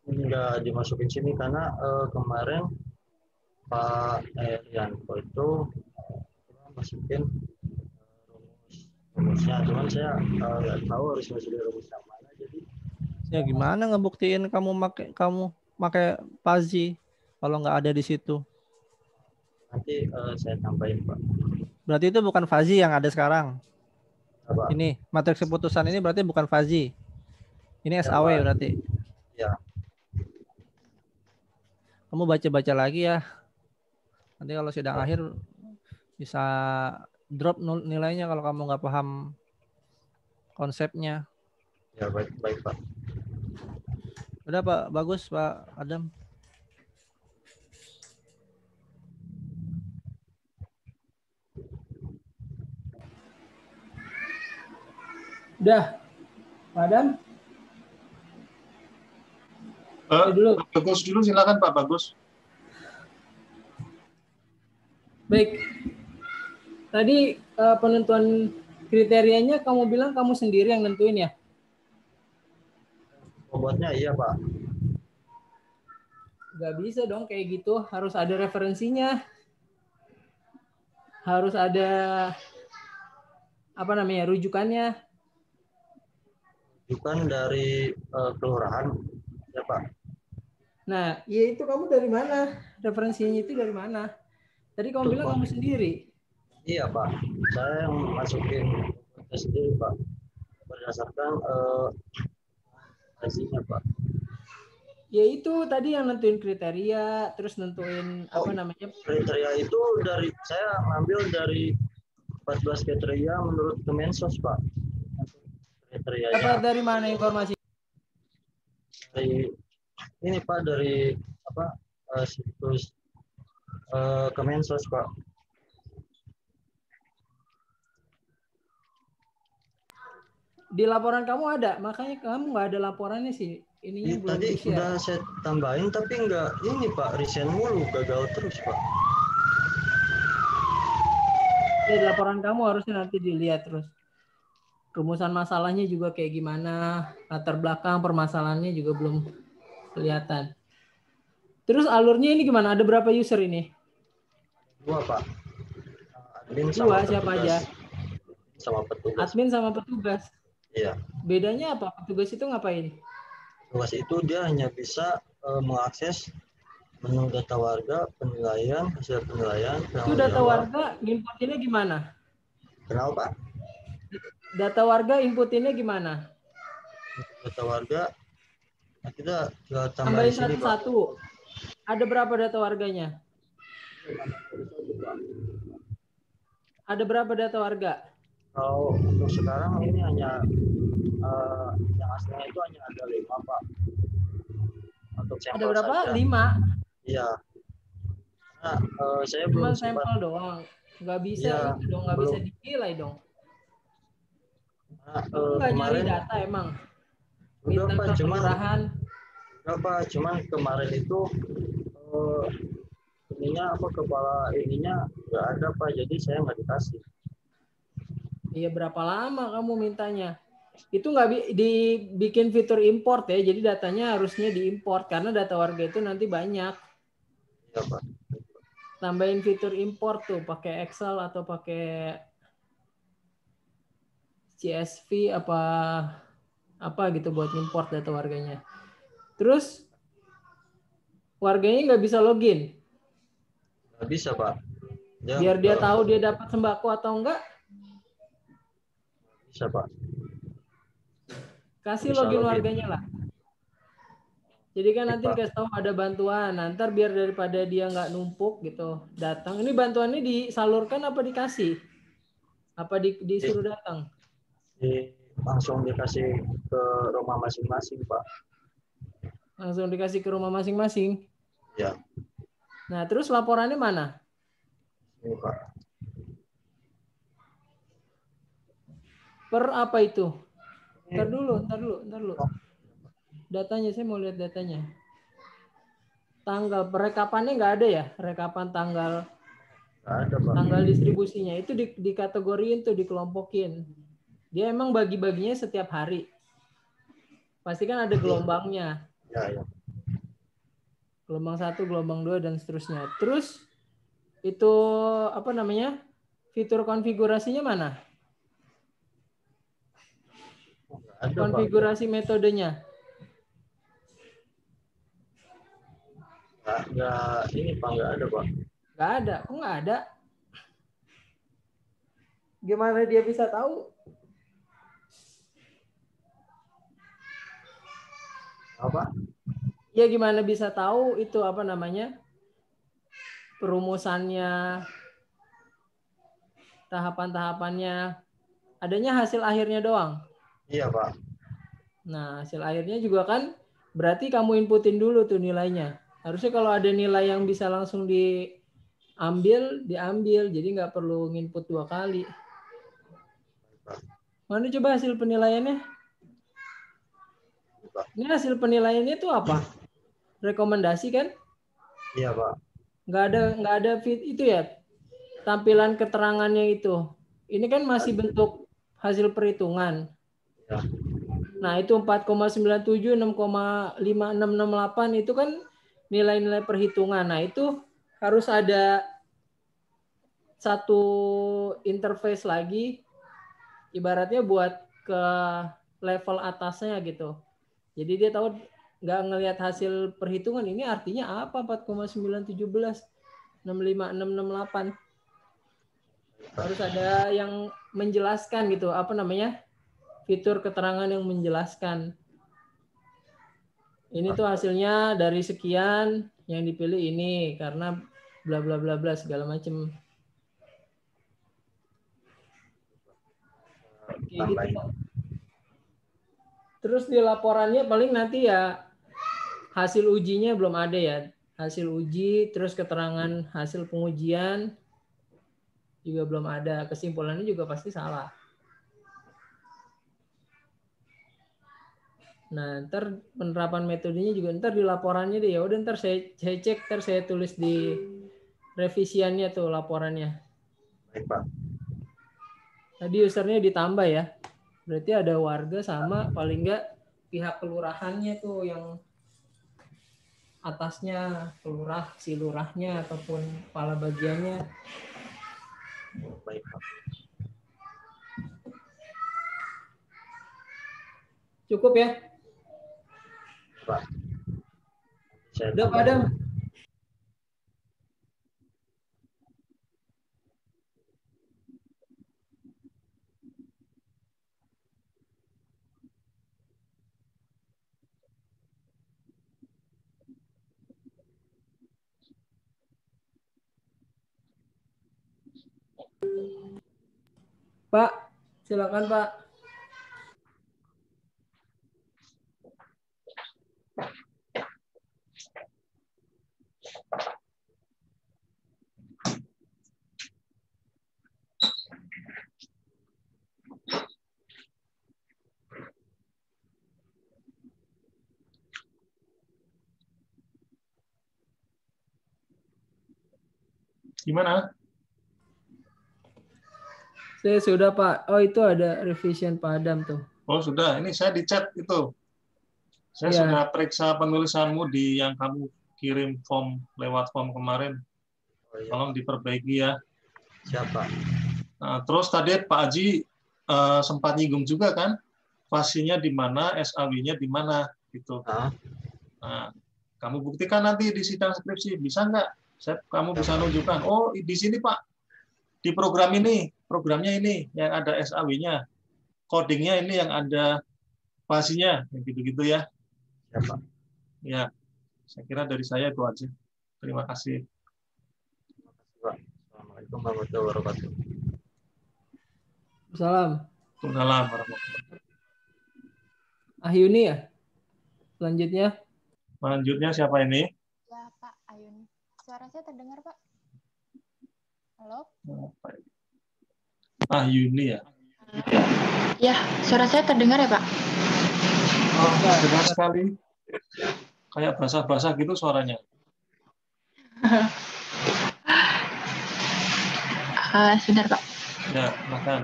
nggak dimasukin sini karena kemarin Pak Rianto itu masukin rumusnya, cuman saya nggak tahu harus masukin rumus yang mana jadi. Ya gimana ngebuktiin kamu pakai Fazi kalau nggak ada di situ? Nanti saya tambahin Pak. Berarti itu bukan Fazi yang ada sekarang. Apa? Ini matriks keputusan ini berarti bukan Fazi. Ini SAW ya, berarti. Ya. Kamu baca-baca lagi ya. Nanti kalau sidang akhir bisa drop nilainya kalau kamu nggak paham konsepnya. Ya baik Pak. Udah Pak, bagus Pak Adam. Udah, Pak Adam? Dulu. Bagus dulu, silakan Pak Bagus. Baik. Tadi penentuan kriterianya kamu bilang kamu sendiri yang nentuin ya? Obatnya iya Pak. Gak bisa dong kayak gitu, harus ada referensinya. Harus ada apa namanya rujukannya. Rujukan dari kelurahan ya Pak. Nah, ya itu kamu dari mana? Referensinya itu dari mana? Tadi kamu bilang kamu sendiri. Iya Pak, saya yang masukin sendiri Pak, berdasarkan hasilnya Pak. Ya itu tadi yang nentuin kriteria, terus nentuin apa namanya? Kriteria itu dari saya ngambil dari 14 kriteria menurut Kemensos Pak. kriterianya Dapat dari mana informasi? dari ini Pak, dari apa situs Kemensos Pak. Di laporan kamu ada, makanya kamu nggak ada laporannya sih. Ininya belum Tadi di-share. udah saya tambahin tapi nggak ini Pak, resign mulu, gagal terus Pak. Di laporan kamu harusnya nanti dilihat terus. Rumusan masalahnya juga kayak gimana, latar belakang permasalahannya juga belum kelihatan. Terus alurnya ini gimana? Ada berapa user ini? 2 Pak. Admin Dua, sama siapa petugas. aja? Sama petugas. Admin sama petugas. Iya. Bedanya apa? Petugas itu ngapain? Petugas itu dia hanya bisa mengakses menu data warga, penilaian, hasil penilaian, Itu data warga inputinnya gimana? Kenapa Pak? Data warga inputinnya gimana? Data warga, nah kita tambah Tambahin di sini Pak. satu-satu. Ada berapa data warganya? Ada berapa data warga? Kalau untuk sekarang ini hanya yang aslinya itu hanya ada 5 Pak. Untuk sampel Ada berapa? saja. 5. Iya. Nah, saya Cuma belum sempat. sampel doang. Nggak bisa Ya, itu dong, nggak bisa dinilai dong. Nah, Nggak nyari kemarin data emang. udah Minta Pak, ke cuman kelurahan. cuman kemarin itu ininya apa, kepala ininya nggak ada Pak, jadi saya nggak dikasih. Iya, berapa lama kamu mintanya? Itu nggak dibikin fitur import ya, jadi datanya harusnya diimport karena data warga itu nanti banyak. Iya Pak. Tambahin fitur import tuh, pakai Excel atau pakai CSV apa gitu buat import data warganya. Terus warganya nggak bisa login. Nggak bisa Pak. Biar dia tahu dia dapat sembako atau enggak. Bisa Pak. Kasih Bisa login login. warganya lah. Jadi kan nanti Pak. dikasih tahu ada bantuan. Nanti biar daripada dia nggak numpuk gitu datang. Ini bantuannya disalurkan apa dikasih? Apa disuruh datang? Langsung dikasih ke rumah masing-masing Pak. Langsung dikasih ke rumah masing-masing. Ya. Nah terus laporannya mana? Ini Pak. Per apa itu? Ntar dulu. Datanya, saya mau lihat datanya. Tanggal perekapannya nggak ada ya? Rekapan tanggal. Nggak ada Pak. Tanggal distribusinya itu dikategoriin tuh, dikelompokin. Dia emang bagi-baginya setiap hari. Pasti kan ada gelombangnya. Ya. Gelombang 1, gelombang 2 dan seterusnya. Terus itu apa namanya? Fitur konfigurasinya mana? Ada, konfigurasi Pak. Metodenya. Nggak ini Pak, nggak ada Pak. Nggak ada. Kok nggak ada? Gimana dia bisa tahu? Apa? Ya gimana bisa tahu itu apa namanya? Perumusannya, tahapan-tahapannya. Adanya hasil akhirnya doang. Iya Pak. Nah hasil akhirnya juga kan berarti kamu inputin dulu tuh nilainya. Harusnya kalau ada nilai yang bisa langsung diambil. Jadi nggak perlu nginput 2 kali. Mana coba hasil penilaiannya? Ini hasil penilaiannya itu apa? Rekomendasi kan? Iya Pak. Nggak ada itu ya, tampilan keterangannya itu. Ini kan masih bentuk hasil perhitungan. Ya. Nah itu 4,97, 6,5668 itu kan nilai-nilai perhitungan. Nah itu harus ada satu interface lagi, ibaratnya buat ke level atasnya gitu. Jadi dia tahu nggak ngelihat hasil perhitungan ini artinya apa 4,917 65668. Harus ada yang menjelaskan gitu, apa namanya? Fitur keterangan yang menjelaskan. Ini tuh hasilnya dari sekian, yang dipilih ini karena bla bla bla bla segala macam. Kayak gitu. Terus di laporannya paling nanti ya hasil ujinya belum ada ya. Hasil uji, terus keterangan hasil pengujian juga belum ada. Kesimpulannya juga pasti salah. Nah, ntar penerapan metodenya juga ntar di laporannya deh. Ya udah ntar saya cek, ntar saya tulis di revisiannya tuh laporannya. Baik, Pak. Tadi usernya ditambah ya. Berarti ada warga sama paling enggak pihak kelurahannya tuh yang atasnya, si lurahnya ataupun kepala bagiannya. Baik, Pak. Cukup ya? Pak. Saya Udah, Pak tambahin. Adam? Pak, silakan Pak. Gimana? Saya sudah Pak. Oh itu ada revision Pak Adam tuh. Oh sudah, ini saya di chat itu. Saya Ya. sudah periksa penulisanmu di yang kamu kirim lewat form kemarin. Oh, iya. Tolong diperbaiki ya. Siapa? Nah, terus tadi Pak Haji sempat nyinggung juga kan, fasenya di mana, SAW-nya di mana, gitu. Nah, kamu buktikan nanti di sidang skripsi, bisa nggak? Kamu bisa nunjukkan, oh di sini Pak, di program ini, programnya ini yang ada SAW-nya, codingnya ini yang ada fasenya, gitu-gitu ya. Siapa? Ya, saya kira dari saya itu aja. Terima kasih. Pak. Assalamualaikum warahmatullahi wabarakatuh. Salam. Waalaikumsalam warahmatullahi wabarakatuh. Ahyuni ya? Selanjutnya. Selanjutnya siapa ini? Ya, Pak Ayuni. Suara saya terdengar, Pak? Halo? Yuni ya? Ya, suara saya terdengar ya, Pak? Oh, dengar sekali. Kayak basah-basah gitu suaranya. Sebentar, Pak. Ya, silakan.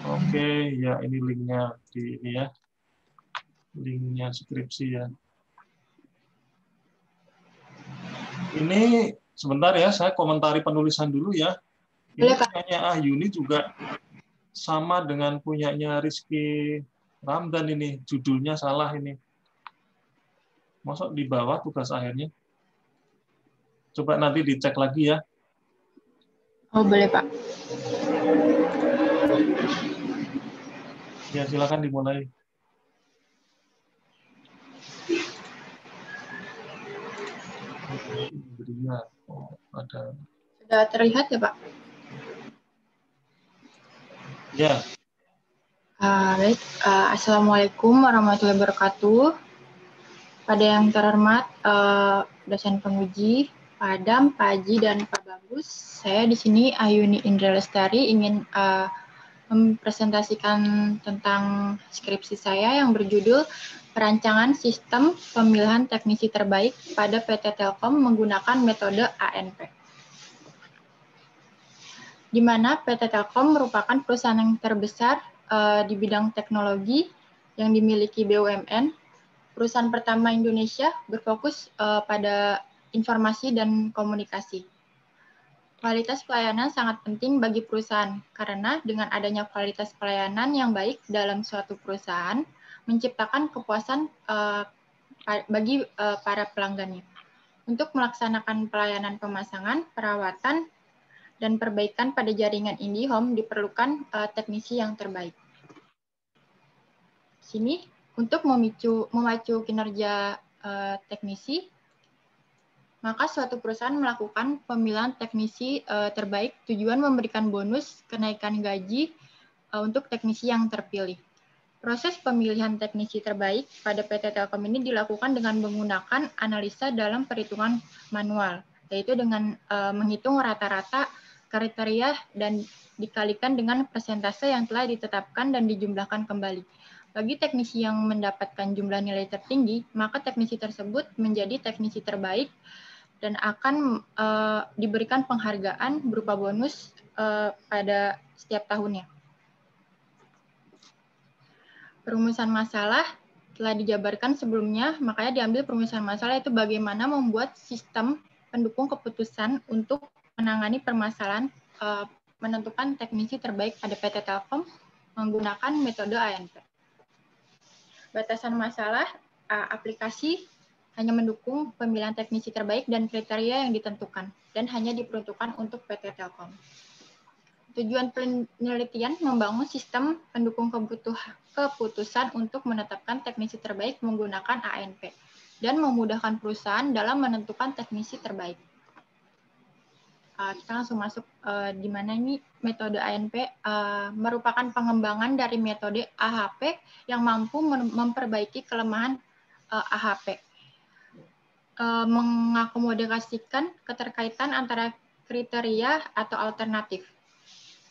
Oke, ya ini linknya di ini ya, linknya skripsi ya. Ini sebentar ya, saya komentari penulisan dulu ya. Ini punyanya Yuni juga sama dengan punyanya Rizky Ramdan ini, judulnya salah ini. Masuk di bawah tugas akhirnya. Coba nanti dicek lagi ya. Oh, boleh, Pak. Ya, silakan dimulai. Oh, ada. Sudah terlihat ya, Pak? Ya. Baik. Assalamualaikum warahmatullahi wabarakatuh. Pada yang terhormat, dosen penguji, Pak Adam, Pak Haji, dan Pak Bagus, saya di sini Ayuni Indra Lestari ingin mempresentasikan tentang skripsi saya yang berjudul Perancangan Sistem Pemilihan Teknisi Terbaik pada PT Telkom menggunakan metode ANP. Di mana PT Telkom merupakan perusahaan yang terbesar di bidang teknologi yang dimiliki BUMN, perusahaan pertama Indonesia berfokus pada informasi dan komunikasi. Kualitas pelayanan sangat penting bagi perusahaan, karena dengan adanya kualitas pelayanan yang baik dalam suatu perusahaan, menciptakan kepuasan bagi para pelanggannya. Untuk melaksanakan pelayanan pemasangan, perawatan, dan perbaikan pada jaringan IndiHome diperlukan teknisi yang terbaik. Sini, untuk memacu kinerja teknisi, maka suatu perusahaan melakukan pemilihan teknisi terbaik tujuan memberikan bonus kenaikan gaji untuk teknisi yang terpilih. Proses pemilihan teknisi terbaik pada PT Telkom ini dilakukan dengan menggunakan analisa dalam perhitungan manual, yaitu dengan menghitung rata-rata kriteria dan dikalikan dengan persentase yang telah ditetapkan dan dijumlahkan kembali. Bagi teknisi yang mendapatkan jumlah nilai tertinggi, maka teknisi tersebut menjadi teknisi terbaik dan akan diberikan penghargaan berupa bonus pada setiap tahunnya. Perumusan masalah telah dijabarkan sebelumnya, makanya diambil perumusan masalah itu bagaimana membuat sistem pendukung keputusan untuk menangani permasalahan menentukan teknisi terbaik pada PT Telkom menggunakan metode ANP. Batasan masalah aplikasi hanya mendukung pemilihan teknisi terbaik dan kriteria yang ditentukan dan hanya diperuntukkan untuk PT Telkom. Tujuan penelitian membangun sistem pendukung keputusan untuk menetapkan teknisi terbaik menggunakan ANP dan memudahkan perusahaan dalam menentukan teknisi terbaik. Kita langsung masuk di mana ini metode ANP merupakan pengembangan dari metode AHP yang mampu memperbaiki kelemahan AHP, mengakomodasikan keterkaitan antara kriteria atau alternatif.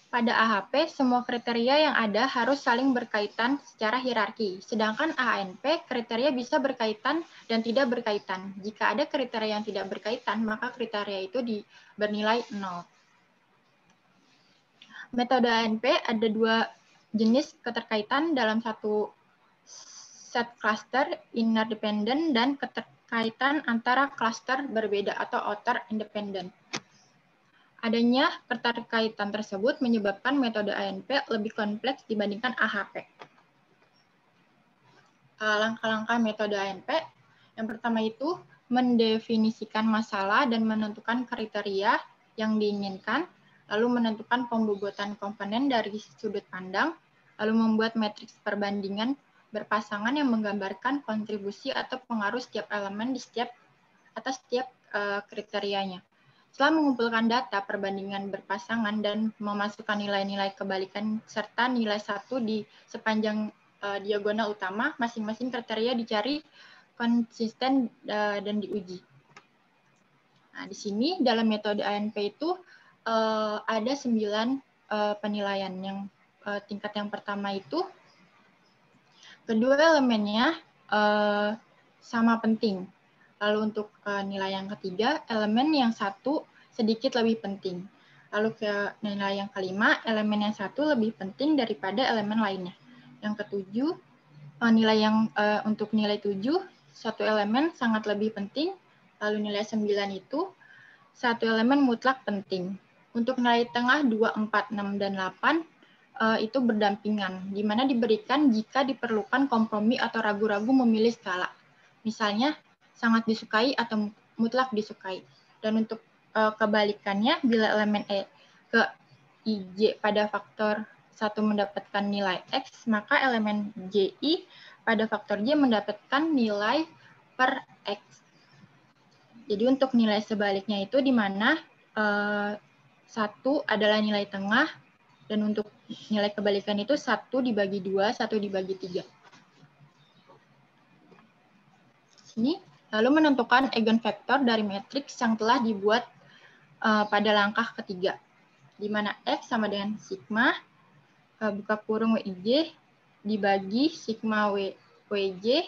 Pada AHP, semua kriteria yang ada harus saling berkaitan secara hierarki, sedangkan ANP kriteria bisa berkaitan dan tidak berkaitan. Jika ada kriteria yang tidak berkaitan, maka kriteria itu bernilai 0. Metode ANP ada 2 jenis keterkaitan dalam satu set cluster, inner dependent, dan keterkaitan antara cluster berbeda atau outer independent. Adanya keterkaitan tersebut menyebabkan metode ANP lebih kompleks dibandingkan AHP. Langkah-langkah metode ANP, yang pertama itu mendefinisikan masalah dan menentukan kriteria yang diinginkan, lalu menentukan pembobotan komponen dari sudut pandang, lalu membuat matriks perbandingan berpasangan yang menggambarkan kontribusi atau pengaruh setiap elemen di setiap kriterianya. Setelah mengumpulkan data perbandingan berpasangan dan memasukkan nilai-nilai kebalikan serta nilai 1 di sepanjang diagonal utama, masing-masing kriteria dicari konsisten dan diuji. Nah, di sini dalam metode ANP itu ada 9 penilaian. Yang tingkat yang pertama itu kedua elemennya sama penting. Lalu untuk nilai yang ketiga, elemen yang satu sedikit lebih penting. Lalu ke nilai yang kelima, elemen yang satu lebih penting daripada elemen lainnya. Yang ketujuh, untuk nilai 7, satu elemen sangat lebih penting. Lalu nilai 9 itu, satu elemen mutlak penting. Untuk nilai tengah 2, 4, 6, dan 8, itu berdampingan, di mana diberikan jika diperlukan kompromi atau ragu-ragu memilih skala. Misalnya, sangat disukai atau mutlak disukai. Dan untuk kebalikannya, bila elemen E ke IJ pada faktor 1 mendapatkan nilai X, maka elemen JI pada faktor J mendapatkan nilai per X. Jadi untuk nilai sebaliknya itu di mana 1 adalah nilai tengah, dan untuk nilai kebalikan itu 1 dibagi 2, 1 dibagi 3. Ini lalu menentukan eigenvektor dari matriks yang telah dibuat pada langkah ketiga, di mana X sama dengan sigma buka kurung WIJ dibagi sigma WJ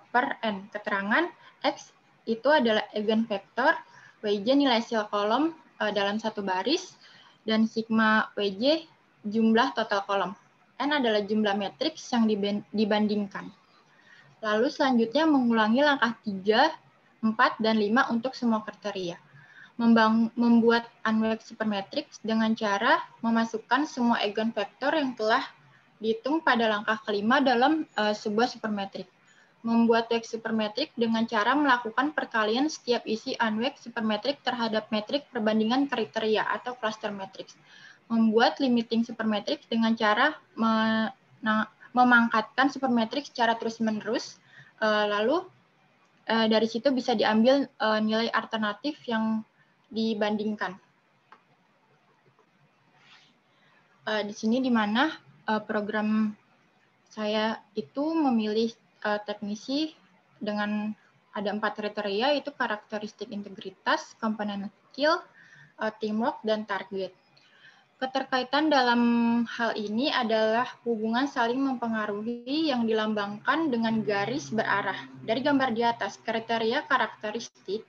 per N. Keterangan X itu adalah eigenvektor, WJ nilai sel kolom dalam satu baris, dan sigma WJ jumlah total kolom. N adalah jumlah matriks yang dibandingkan. Lalu selanjutnya mengulangi langkah 3, 4, dan 5 untuk semua kriteria. Membuat unweighted supermatrix dengan cara memasukkan semua eigenvektor yang telah dihitung pada langkah kelima dalam sebuah supermatrix. Membuat weighted supermatrix dengan cara melakukan perkalian setiap isi unweighted supermatrix terhadap metrik perbandingan kriteria atau cluster matrix. Membuat limiting supermatrix dengan cara memangkatkan supermatrix secara terus-menerus, lalu dari situ bisa diambil nilai alternatif yang dibandingkan. Di sini di mana program saya itu memilih teknisi dengan ada 4 kriteria, itu karakteristik integritas, komponen skill, teamwork, dan target. Keterkaitan dalam hal ini adalah hubungan saling mempengaruhi yang dilambangkan dengan garis berarah. Dari gambar di atas, kriteria karakteristik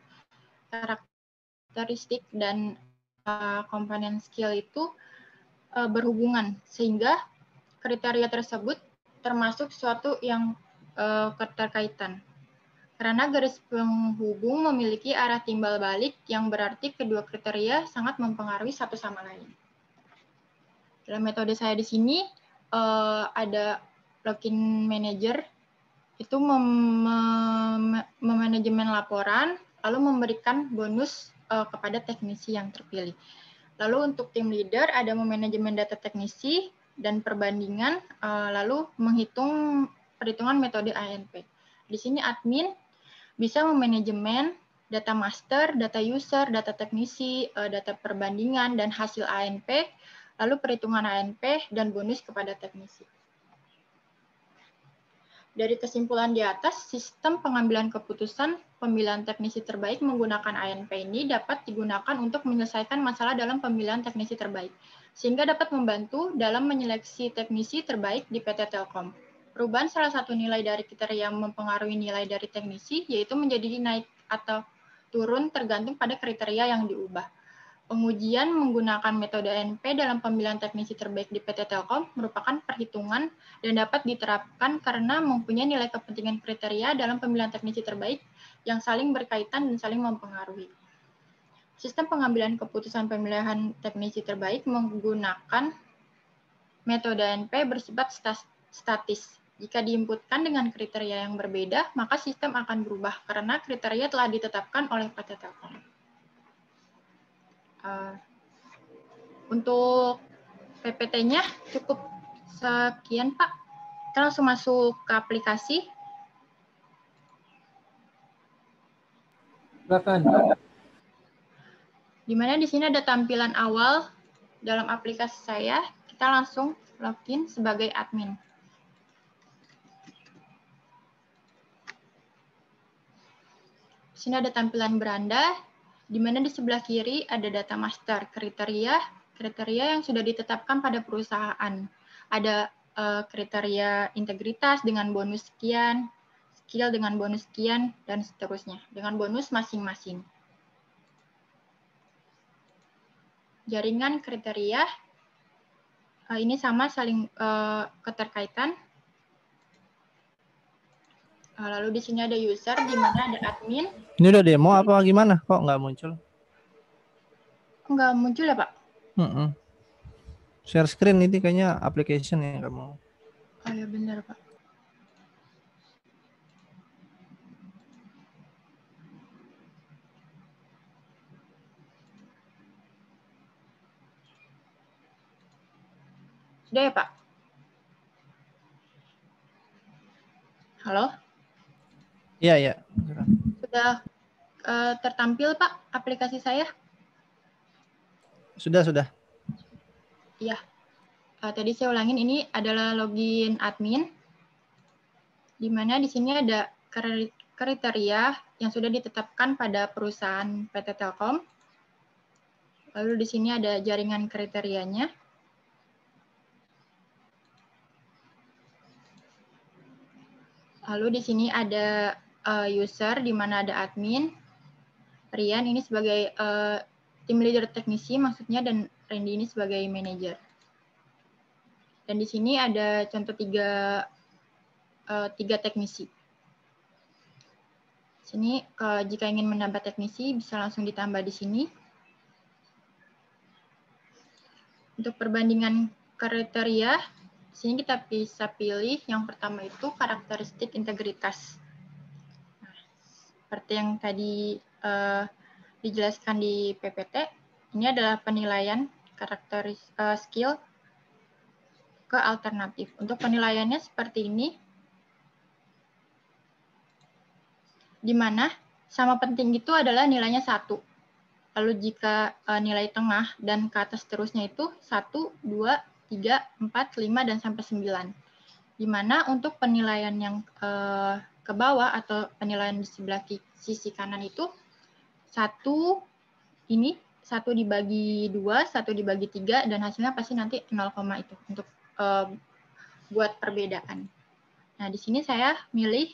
dan komponen skill itu berhubungan, sehingga kriteria tersebut termasuk suatu yang keterkaitan. Karena garis penghubung memiliki arah timbal balik yang berarti kedua kriteria sangat mempengaruhi satu sama lain. Dalam metode saya di sini ada login manager, itu memanajemen laporan, lalu memberikan bonus kepada teknisi yang terpilih. Lalu untuk tim leader ada memanajemen data teknisi dan perbandingan, lalu menghitung perhitungan metode ANP. Di sini admin bisa memanajemen data master, data user, data teknisi, data perbandingan, dan hasil ANP, lalu perhitungan ANP, dan bonus kepada teknisi. Dari kesimpulan di atas, sistem pengambilan keputusan pemilihan teknisi terbaik menggunakan ANP ini dapat digunakan untuk menyelesaikan masalah dalam pemilihan teknisi terbaik, sehingga dapat membantu dalam menyeleksi teknisi terbaik di PT Telkom. Perubahan salah satu nilai dari kriteria yang mempengaruhi nilai dari teknisi, yaitu menjadi naik atau turun tergantung pada kriteria yang diubah. Pengujian menggunakan metode ANP dalam pemilihan teknisi terbaik di PT Telkom merupakan perhitungan dan dapat diterapkan karena mempunyai nilai kepentingan kriteria dalam pemilihan teknisi terbaik yang saling berkaitan dan saling mempengaruhi. Sistem pengambilan keputusan pemilihan teknisi terbaik menggunakan metode ANP bersifat statis. Jika diinputkan dengan kriteria yang berbeda, maka sistem akan berubah karena kriteria telah ditetapkan oleh PT Telkom. Untuk PPT-nya cukup sekian, Pak. Kita langsung masuk ke aplikasi. Silakan. Di mana di sini ada tampilan awal dalam aplikasi saya. Kita langsung login sebagai admin. Di sini ada tampilan beranda, di mana di sebelah kiri ada data master, kriteria yang sudah ditetapkan pada perusahaan. Ada kriteria integritas dengan bonus sekian, skill dengan bonus sekian, dan seterusnya, dengan bonus masing-masing. Jaringan kriteria, ini sama saling keterkaitan. Lalu di sini ada user, di mana ada admin. Ini udah demo apa gimana? Kok nggak muncul? Nggak muncul ya, Pak? Share screen ini kayaknya application yang kamu. Oh ya benar, Pak. Sudah ya, Pak? Halo? Iya, iya. Sudah tertampil, Pak, aplikasi saya? Sudah. Iya. Tadi saya ulangin, ini adalah login admin, di mana di sini ada kriteria yang sudah ditetapkan pada perusahaan PT Telkom. Lalu di sini ada jaringan kriterianya. Lalu di sini ada user, di mana ada admin. Rian ini sebagai tim leader teknisi maksudnya, dan Randy ini sebagai manajer. Dan di sini ada contoh tiga teknisi. Sini jika ingin menambah teknisi bisa langsung ditambah di sini. Untuk perbandingan kriteria, di sini kita bisa pilih yang pertama itu karakteristik integritas. Nah, seperti yang tadi dijelaskan di PPT, ini adalah penilaian skill ke alternatif. Untuk penilaiannya seperti ini. di mana sama penting itu adalah nilainya 1. Lalu jika nilai tengah dan ke atas terusnya itu 1, 2, 3, 4, 5, dan sampai 9. Di mana untuk penilaian yang ke bawah atau penilaian di sebelah sisi kanan itu 1 dibagi 2, 1 dibagi 3, dan hasilnya pasti nanti 0, itu untuk buat perbedaan. Nah, di sini saya milih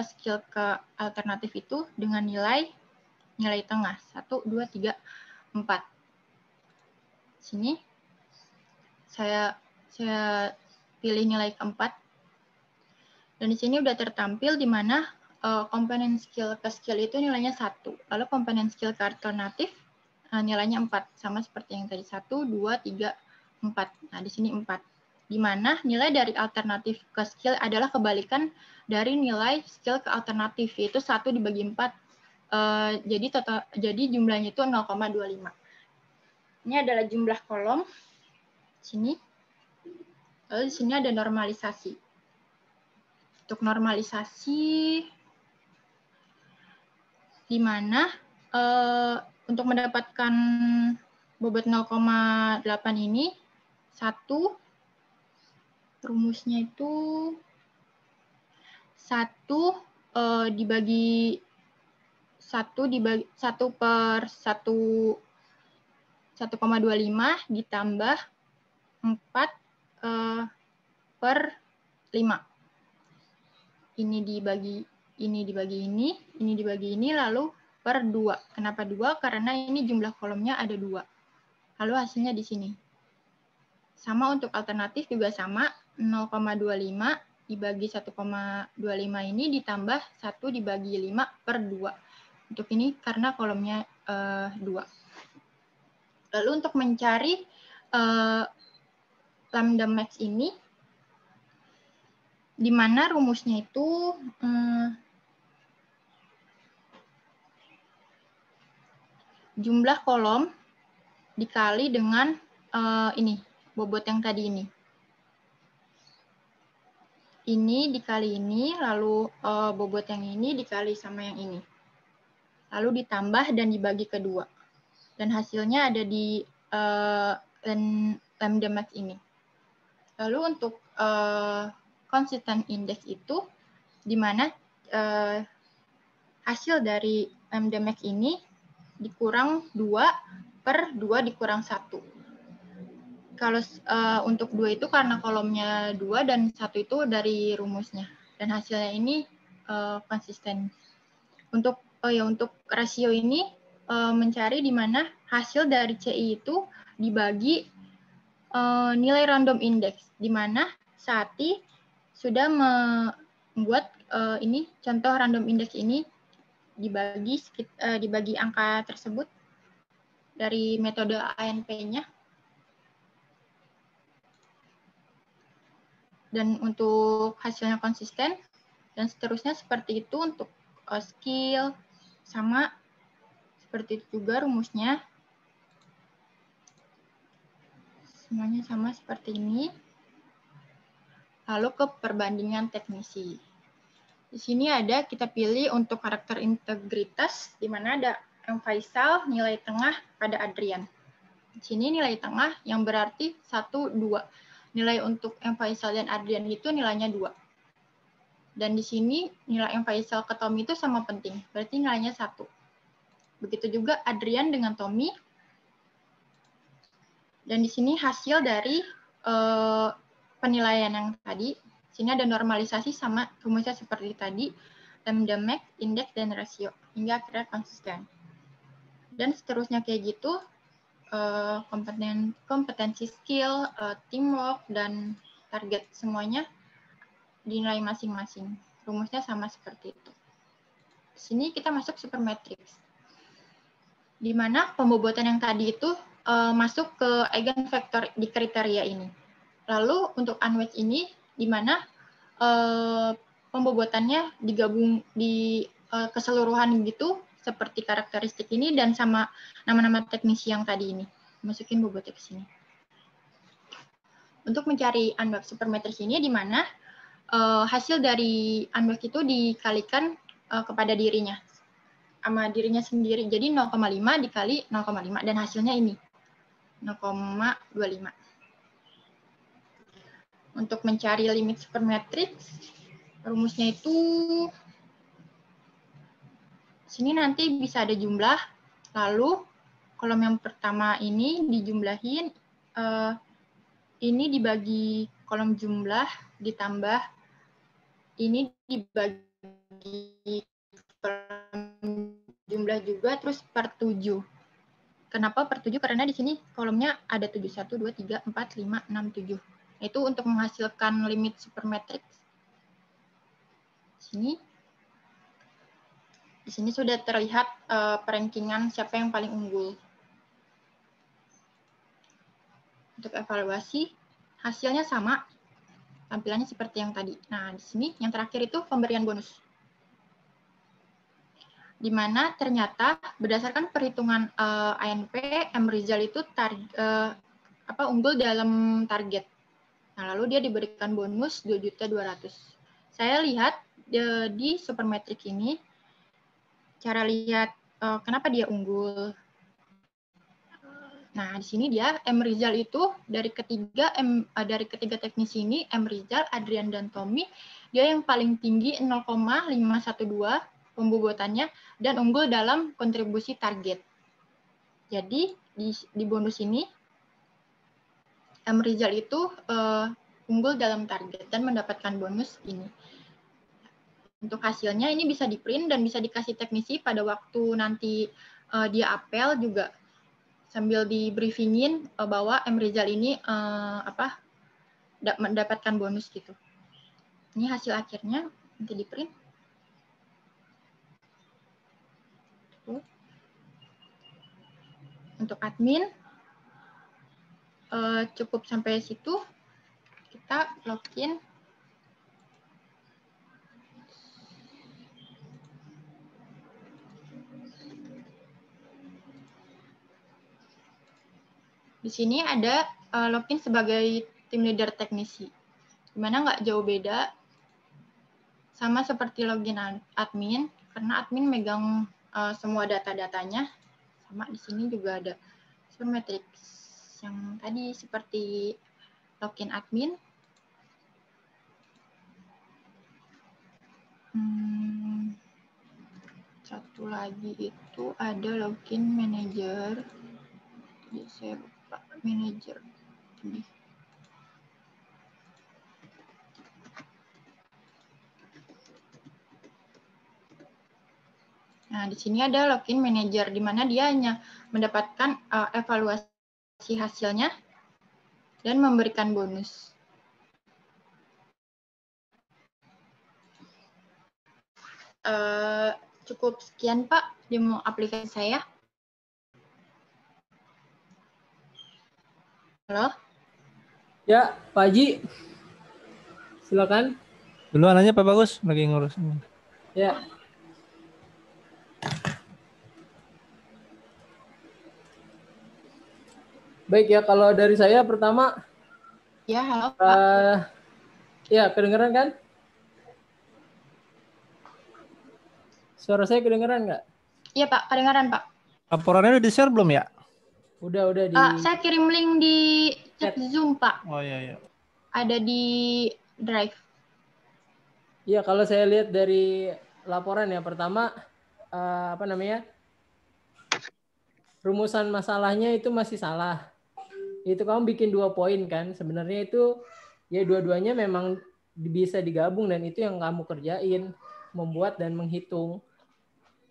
skill ke alternatif itu dengan nilai tengah 1, 2, 3, 4. Sini saya pilih nilai keempat, dan di sini udah tertampil di mana komponen skill ke skill itu nilainya 1, lalu komponen skill ke alternatif nilainya 4, sama seperti yang tadi 1, 2, 3, 4. Nah, di sini 4. Di mana nilai dari alternatif ke skill adalah kebalikan dari nilai skill ke alternatif, yaitu 1 dibagi 4. Jadi jumlahnya itu 0,25. Ini adalah jumlah kolom. Sini. Lalu di sini ada normalisasi. Untuk normalisasi, di mana untuk mendapatkan bobot 0,8 ini, 1 rumusnya itu 1 dibagi 1 per 1,25 ditambah 4 per 5. Ini dibagi ini, lalu per 2. Kenapa 2? Karena ini jumlah kolomnya ada 2. Lalu hasilnya di sini. Sama untuk alternatif juga sama, 0,25 dibagi 1,25 ini ditambah 1 dibagi 5 per 2. Untuk ini karena kolomnya 2. Lalu untuk mencari lambda max ini, di mana rumusnya itu jumlah kolom dikali dengan ini, bobot yang tadi ini. Ini dikali ini, lalu bobot yang ini dikali sama yang ini. Lalu ditambah dan dibagi kedua. Dan hasilnya ada di lambda max ini. Lalu untuk consistent index itu, di mana hasil dari lambda max ini dikurang 2 per 2 dikurang 1. Kalau untuk 2 itu karena kolomnya 2 dan 1 itu dari rumusnya. Dan hasilnya ini konsisten. Untuk rasio ini mencari di mana hasil dari CI itu dibagi nilai random index, di mana Sati sudah membuat ini contoh random index ini dibagi angka tersebut dari metode ANP-nya. Dan untuk hasilnya konsisten, dan seterusnya seperti itu untuk skill, sama seperti itu juga rumusnya. Semuanya sama seperti ini. Lalu ke perbandingan teknisi. Di sini ada kita pilih untuk karakter integritas, di mana ada M. Faisal, nilai tengah pada Adrian. Di sini nilai tengah yang berarti 1, 2. Nilai untuk M. Faisal dan Adrian itu nilainya 2. Dan di sini nilai M. Faisal ke Tommy itu sama penting, berarti nilainya 1. Begitu juga Adrian dengan Tommy. Dan di sini hasil dari penilaian yang tadi. Sini ada normalisasi sama rumusnya seperti tadi, lambda max, indeks, dan rasio, hingga akhirnya konsisten. Dan seterusnya kayak gitu, kompetensi skill, teamwork, dan target semuanya dinilai masing-masing. Rumusnya sama seperti itu. Di sini kita masuk supermatrix, di mana pembobotan yang tadi itu masuk ke eigenvektor di kriteria ini. Lalu untuk unweighted ini, di mana pembobotannya digabung di keseluruhan gitu, seperti karakteristik ini dan sama nama-nama teknisi yang tadi ini. Masukin bobotnya ke sini. Untuk mencari unweighted supermatrix ini, di mana hasil dari unweighted itu dikalikan kepada dirinya, sama dirinya sendiri. Jadi 0,5 dikali 0,5 dan hasilnya ini 0,25. Untuk mencari limit supermatrix, rumusnya itu sini nanti bisa ada jumlah, lalu kolom yang pertama ini dijumlahin, ini dibagi kolom jumlah, ditambah ini dibagi kolom jumlah juga, terus per 7. Kenapa per 7? Karena di sini kolomnya ada 7, 1, 2, 3, 4, 5, 6, 7. Itu untuk menghasilkan limit supermatrix. Di sini sudah terlihat perankingan siapa yang paling unggul. Untuk evaluasi, hasilnya sama, tampilannya seperti yang tadi. Nah, di sini yang terakhir itu pemberian bonus. Di mana ternyata berdasarkan perhitungan ANP, M-Rizal itu unggul dalam target. Nah, lalu dia diberikan bonus 2.200.000. Saya lihat di supermatrix ini, cara lihat kenapa dia unggul. Nah, di sini dia M-Rizal itu dari ketiga teknisi ini, M-Rizal, Adrian, dan Tommy, dia yang paling tinggi 0,512 pembobotannya dan unggul dalam kontribusi target. Jadi di bonus ini M-Rizal itu unggul dalam target dan mendapatkan bonus ini. Untuk hasilnya ini bisa di-print dan bisa dikasih teknisi pada waktu nanti dia apel juga, sambil di briefingin bahwa M-Rizal ini mendapatkan bonus gitu. Ini hasil akhirnya nanti di print. Untuk admin cukup sampai situ. Kita login. Di sini ada login sebagai tim leader teknisi, dimana nggak jauh beda, sama seperti login admin, karena admin megang semua data-datanya, sama di sini juga ada supermatrix yang tadi seperti login admin. Satu lagi itu ada login manager, jadi saya lupa manager ini. Nah, di sini ada login manager, di mana dia hanya mendapatkan evaluasi hasilnya dan memberikan bonus. Cukup sekian, Pak, demo aplikasi saya. Halo? Ya, Pak Haji. Silakan. Duluan aja Pak Bagus, lagi ngurus. Ya. Baik ya, kalau dari saya pertama. Ya, halo Pak. Ya, kedengeran kan? Suara saya kedengeran nggak? Iya Pak, kedengeran Pak. Laporannya udah di-share belum ya? Udah di. Saya kirim link di chat Zoom Pak. Oh iya. Ada di Drive. Iya, kalau saya lihat dari laporan ya, pertama rumusan masalahnya itu masih salah. Itu kamu bikin 2 poin kan? Sebenarnya itu ya dua-duanya memang bisa digabung dan itu yang kamu kerjain, membuat dan menghitung.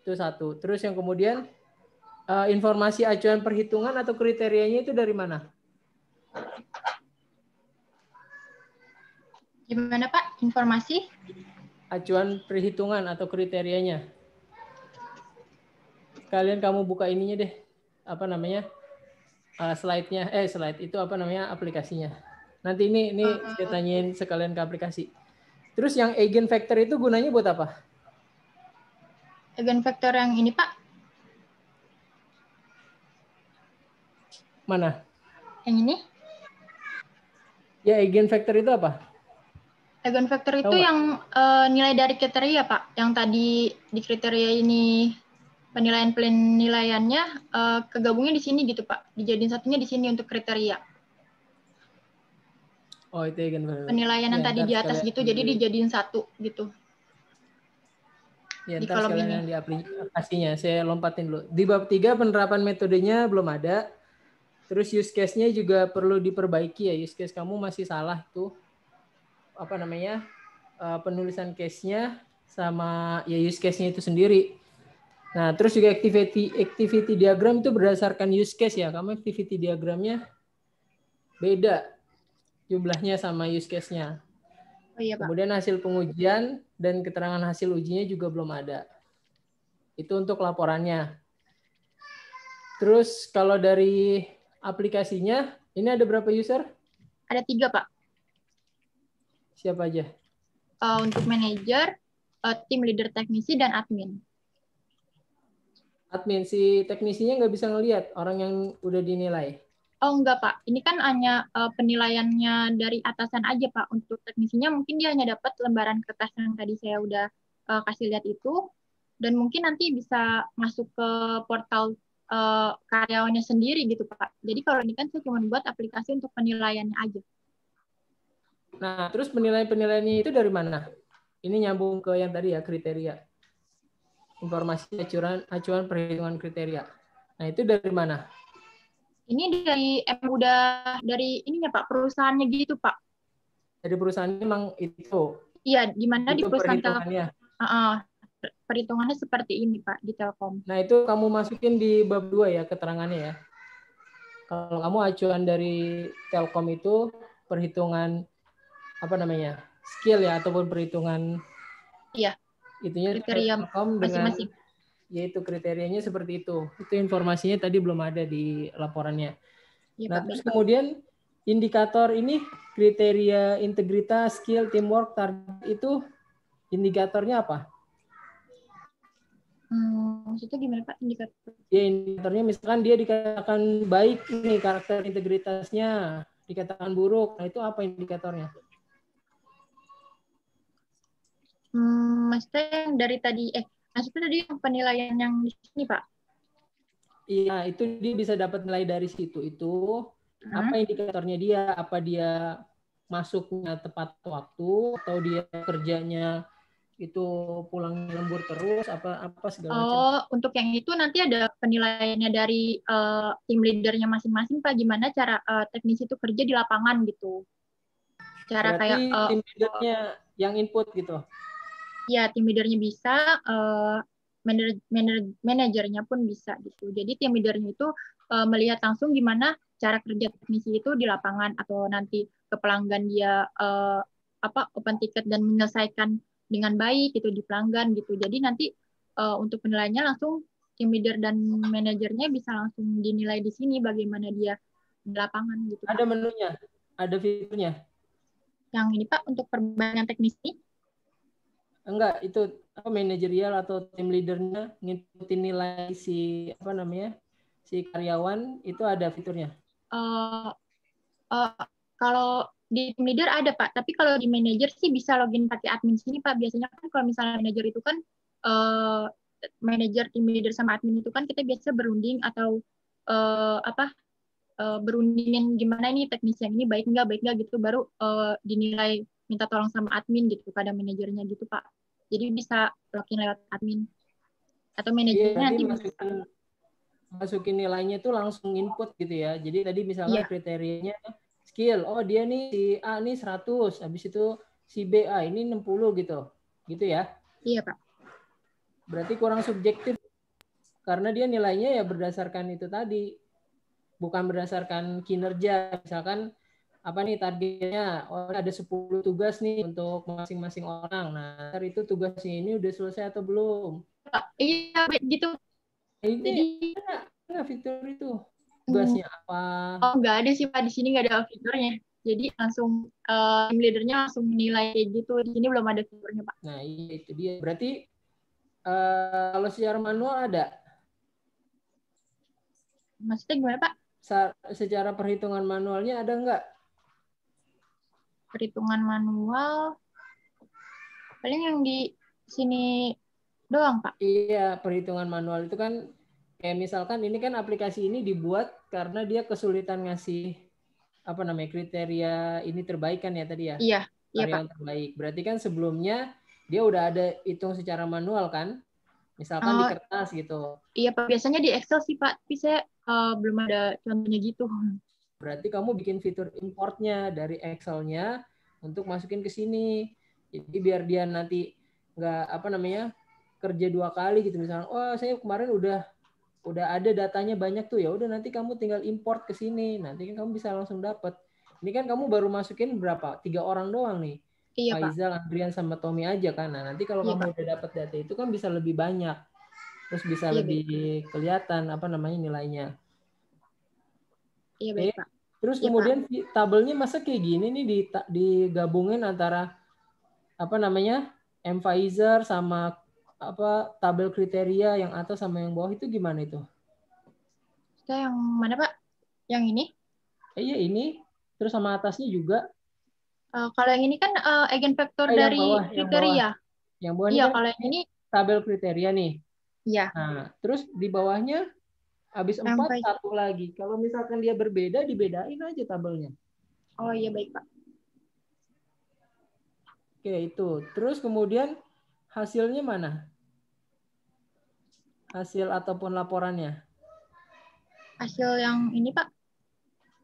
Itu satu. Terus yang kemudian informasi acuan perhitungan atau kriterianya itu dari mana? Gimana Pak? Informasi? Acuan perhitungan atau kriterianya. Kalian kamu buka ininya deh. Apa namanya? Slide-nya. Slide itu apa namanya? Aplikasinya. Nanti ini saya tanyain sekalian ke aplikasi. Terus yang eigenvector itu gunanya buat apa? Eigenvector yang ini Pak? Mana? Yang ini? Ya, eigenvector itu apa? Eigenvector itu Tahu nggak? yang nilai dari kriteria, Pak. Yang tadi di kriteria ini penilaiannya kegabungnya di sini gitu, Pak. Dijadiin satunya di sini untuk kriteria. Oh, itu eigenvector. Penilaian yang Ya, tadi ntar di atas sekalian gitu, jadi dijadiin satu gitu. Ya, Di ntar kolom sekalian ini. yang di aplikasinya. Saya lompatin dulu. Di bab 3 penerapan metodenya belum ada. Terus use case-nya juga perlu diperbaiki ya. Use case kamu masih salah tuh. Apa namanya? Penulisan case-nya sama ya use case-nya itu sendiri. Nah, terus juga activity diagram itu berdasarkan use case ya. Kamu activity diagramnya beda jumlahnya sama use case-nya. Oh iya, Pak. Kemudian hasil pengujian dan keterangan hasil ujinya juga belum ada. Itu untuk laporannya. Terus kalau dari aplikasinya, ini ada berapa user? Ada 3, Pak. Siapa aja? Untuk manajer, tim leader teknisi, dan admin. Admin, si teknisinya nggak bisa ngelihat orang yang udah dinilai. Oh enggak, Pak. Ini kan hanya penilaiannya dari atasan aja, Pak. Untuk teknisinya mungkin dia hanya dapat lembaran kertas yang tadi saya udah kasih lihat itu. Dan mungkin nanti bisa masuk ke portal karyawannya sendiri gitu, Pak. Jadi kalau ini kan saya cuma buat aplikasi untuk penilaiannya aja. Nah, terus penilaiannya itu dari mana? Ini nyambung ke yang tadi ya, kriteria. Informasi acuan perhitungan kriteria. Nah, itu dari mana? Ini udah dari ininya, Pak, perusahaannya gitu, Pak. Dari perusahaan memang itu. Iya, di mana di Itu perusahaan perhitungannya. perhitungannya seperti ini, Pak, di Telkom. Nah, itu kamu masukin di bab 2 ya, keterangannya ya. Kalau kamu acuan dari Telkom itu perhitungan apa namanya? Skill ya ataupun perhitungan itunya kriteria Telkom dengan masing-masing. yaitu kriterianya seperti itu. Itu informasinya tadi belum ada di laporannya. Ya, Nah, Pak, terus baik. kemudian indikator ini kriteria integritas, skill, teamwork, target itu indikatornya apa? Maksudnya gimana, Pak, indikator? Ya, indikatornya misalkan dia dikatakan baik nih karakter integritasnya, dikatakan buruk. Nah, itu apa indikatornya? Maksudnya yang dari tadi, maksudnya tadi yang penilaian yang di sini, Pak? Iya, itu dia bisa dapat nilai dari situ. Itu apa indikatornya dia? Apa dia masuknya tepat waktu atau dia kerjanya itu pulang lembur terus apa segala macam. Untuk yang itu nanti ada penilaiannya dari tim leadernya masing-masing, Pak. Gimana cara teknisi itu kerja di lapangan gitu. Cara berarti kayak tim leadernya yang input gitu. ya, tim leadernya bisa, manajernya pun bisa gitu. Jadi tim leadernya itu melihat langsung gimana cara kerja teknisi itu di lapangan, atau nanti ke pelanggan dia open ticket dan menyelesaikan dengan baik gitu di pelanggan gitu. Jadi nanti untuk penilaiannya langsung tim leader dan manajernya bisa langsung dinilai di sini bagaimana dia di lapangan gitu. Ada menunya, ada fiturnya. Yang ini, Pak, untuk perbaikan teknisi? Enggak, itu apa manajerial atau tim leadernya ngikutin nilai si apa namanya si karyawan itu ada fiturnya. Kalau di tim leader ada, Pak, tapi kalau di manajer sih bisa login pakai admin sini, Pak. Biasanya kan kalau misalnya manajer itu kan manajer, tim leader sama admin itu kan kita biasa berunding atau berundingin gimana ini teknisi yang ini baik nggak gitu, baru dinilai minta tolong sama admin gitu pada manajernya gitu, Pak. Jadi bisa login lewat admin atau manajernya nanti masukin nilainya itu langsung input gitu ya. Jadi tadi misalkan kriterianya skill, oh dia nih si A nih 100, habis itu si B ini 60 gitu. Gitu ya. Iya, Pak. Berarti kurang subjektif karena dia nilainya ya berdasarkan itu tadi. Bukan berdasarkan kinerja. Misalkan apa nih targetnya? Oh, ada 10 tugas nih untuk masing-masing orang. Nah, itu tugasnya ini udah selesai atau belum? Iya, gitu. Ini ada fitur itu. Tugasnya apa? Oh, nggak ada sih, Pak. Di sini nggak ada fiturnya. Jadi langsung tim leadernya langsung menilai kayak gitu. Di sini belum ada fiturnya, Pak. Nah, iya itu dia. Berarti kalau secara manual ada? Maksudnya gimana, Pak? Secara perhitungan manualnya ada nggak? Perhitungan manual Paling yang di sini doang, Pak. Iya, perhitungan manual itu kan kayak misalkan ini kan aplikasi ini dibuat karena dia kesulitan ngasih apa namanya kriteria ini terbaik kan ya tadi ya? Iya, iya, Pak. Karyawan terbaik. Berarti kan sebelumnya dia udah ada hitung secara manual kan? Misalkan di kertas gitu. Iya, Pak. Biasanya di Excel sih, Pak. Tapi saya belum ada contohnya gitu. Berarti kamu bikin fitur importnya dari Excel-nya untuk masukin ke sini. Jadi biar dia nanti nggak apa namanya kerja 2 kali gitu misalnya. Oh, saya kemarin udah ada datanya banyak tuh, ya udah nanti kamu tinggal import ke sini. Nanti kan kamu bisa langsung dapat. Ini kan kamu baru masukin berapa? 3 orang doang nih. Iya, Faizal, Andrian sama Tommy aja kan. Nah, nanti kalau iya, kamu Pak. udah dapat data itu kan bisa lebih banyak. Terus bisa Iya, lebih kelihatan apa namanya nilainya. Iya, baik, Pak. Terus iya, kemudian Pak. tabelnya masa kayak gini nih digabungin antara apa namanya M-Pfizer sama apa tabel kriteria yang atas sama yang bawah itu gimana itu? Kita yang mana, Pak? Yang ini? Iya ini. Terus sama atasnya juga. Kalau yang ini kan eigenvektor dari bawah, kriteria. Yang bawah ini Iya, kan kalau yang ini tabel kriteria nih. Iya. Nah, terus di bawahnya habis 4 satu lagi. Kalau misalkan dia berbeda, dibedain aja tabelnya. Oh iya, baik, Pak. Oke, itu. Terus kemudian hasilnya mana? Hasil ataupun laporannya? Hasil yang ini, Pak.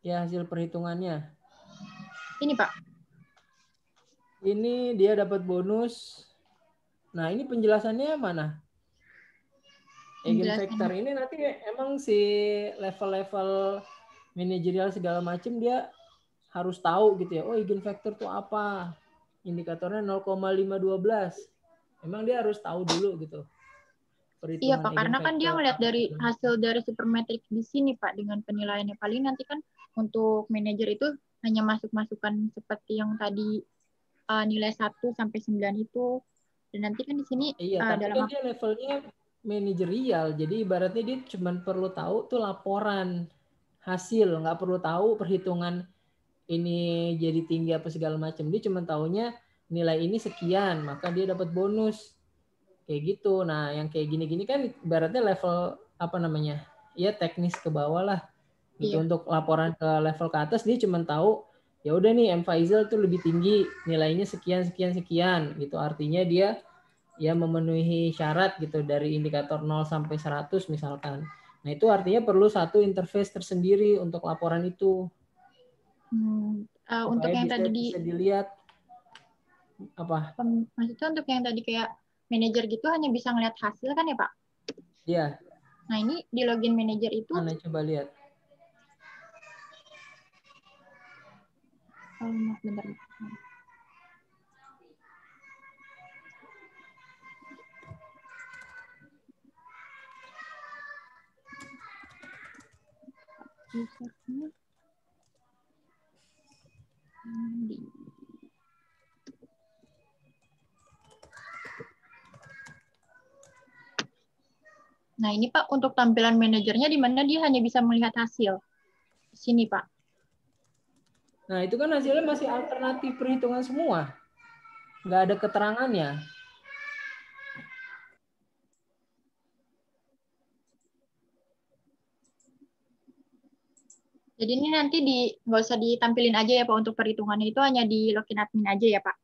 Ya, hasil perhitungannya. Ini, Pak. Ini dia dapat bonus. Nah, ini penjelasannya mana? Eigenvector ini nanti emang si level-level manajerial segala macam dia harus tahu gitu ya. Oh, eigenvector itu apa? Indikatornya 0,512. Emang dia harus tahu dulu gitu. Iya, Pak, karena kan dia ngeliat dari hasil dari supermetrik di sini, Pak, dengan penilaiannya. Paling nanti kan untuk manajer itu hanya masuk-masukan seperti yang tadi nilai 1 sampai 9 itu. Dan nanti kan di sini tapi kan dia levelnya manajerial. Jadi ibaratnya dia cuma perlu tahu tuh laporan hasil, nggak perlu tahu perhitungan ini jadi tinggi apa segala macam. Dia cuma taunya nilai ini sekian, maka dia dapat bonus. Kayak gitu. Nah, yang kayak gini-gini kan ibaratnya level apa namanya? Ya teknis ke bawah lah. Gitu. Iya. Untuk laporan ke level ke atas dia cuma tahu ya udah nih M-Pfizer tuh lebih tinggi, nilainya sekian sekian sekian gitu. Artinya dia ya memenuhi syarat gitu dari indikator 0 sampai 100 misalkan. Nah, itu artinya perlu satu interface tersendiri untuk laporan itu. Untuk yang tadi bisa dilihat apa? Maksudnya untuk yang tadi kayak manajer gitu hanya bisa ngeliat hasil kan ya, Pak? Iya. Nah, ini di login manajer itu mana coba lihat. Bentar. Nah, ini Pak, untuk tampilan manajernya di mana dia hanya bisa melihat hasil. Di sini, Pak. Nah, itu kan hasilnya masih alternatif perhitungan semua. Nggak ada keterangannya. Jadi ini nanti nggak usah ditampilin aja ya Pak untuk perhitungannya, itu hanya di login admin aja ya Pak?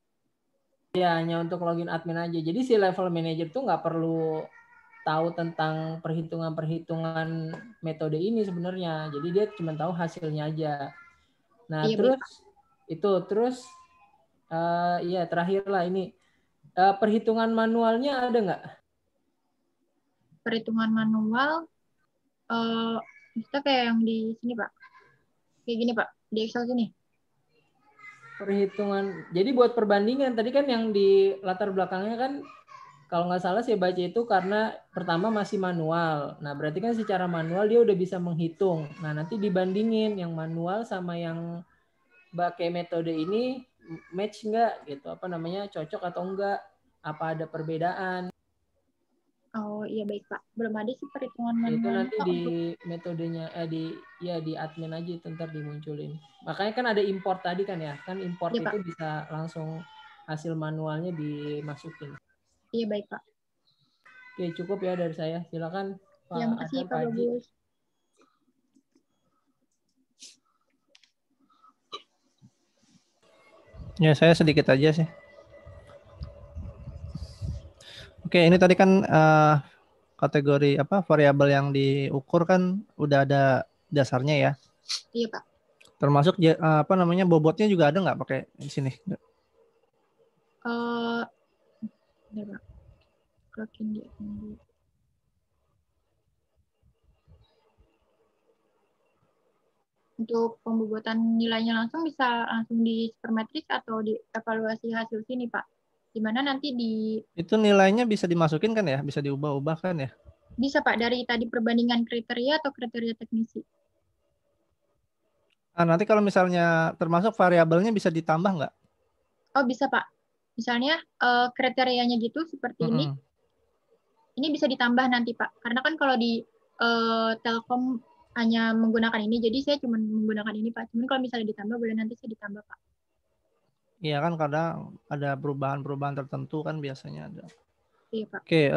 Ya, hanya untuk login admin aja. Jadi si level manager tuh nggak perlu tahu tentang perhitungan-perhitungan metode ini sebenarnya. Jadi dia cuma tahu hasilnya aja. Nah, iya, terus baik, ya terakhir lah ini. Perhitungan manualnya ada nggak? Perhitungan manual, kita kayak yang di sini Pak. Kayak gini Pak, di Excel sini. Perhitungan, jadi buat perbandingan, tadi kan yang di latar belakangnya kan, kalau nggak salah saya baca itu karena pertama masih manual. Nah, berarti kan secara manual dia udah bisa menghitung. Nah, nanti dibandingin yang manual sama yang pakai metode ini match nggak gitu, apa namanya, cocok atau enggak, apa ada perbedaan. Oh iya baik Pak, belum ada sih perhitungan manual. Itu nanti di metodenya di admin aja itu ntar dimunculin. Makanya kan ada import tadi kan ya, kan import itu bisa langsung hasil manualnya dimasukin. Iya, baik, Pak. Oke, cukup ya dari saya. Silakan Pak. Ya, makasih, Adnan, Pak Haji. Bagus. Ya, saya sedikit aja sih. Oke, ini tadi kan kategori apa variabel yang diukur kan udah ada dasarnya ya. Iya, Pak. Termasuk apa namanya bobotnya juga ada nggak pakai di sini? Ya, Pak. Clocking dia dulu. Untuk pembobotan nilainya langsung bisa langsung di Supermetrics atau di evaluasi hasil sini, Pak. Di mana nanti di... Itu nilainya bisa dimasukin kan ya? Bisa diubah-ubah kan ya? Bisa, Pak, dari tadi perbandingan kriteria atau kriteria teknisi. Nah, nanti kalau misalnya termasuk variabelnya bisa ditambah nggak? Oh, bisa, Pak. Misalnya kriterianya gitu seperti ini. Ini bisa ditambah nanti, Pak. Karena kan kalau di Telkom hanya menggunakan ini, jadi saya cuma menggunakan ini, Pak. Cuman kalau misalnya ditambah, boleh nanti saya ditambah, Pak. Iya kan kadang ada perubahan-perubahan tertentu kan biasanya ada. Iya, Pak. Oke,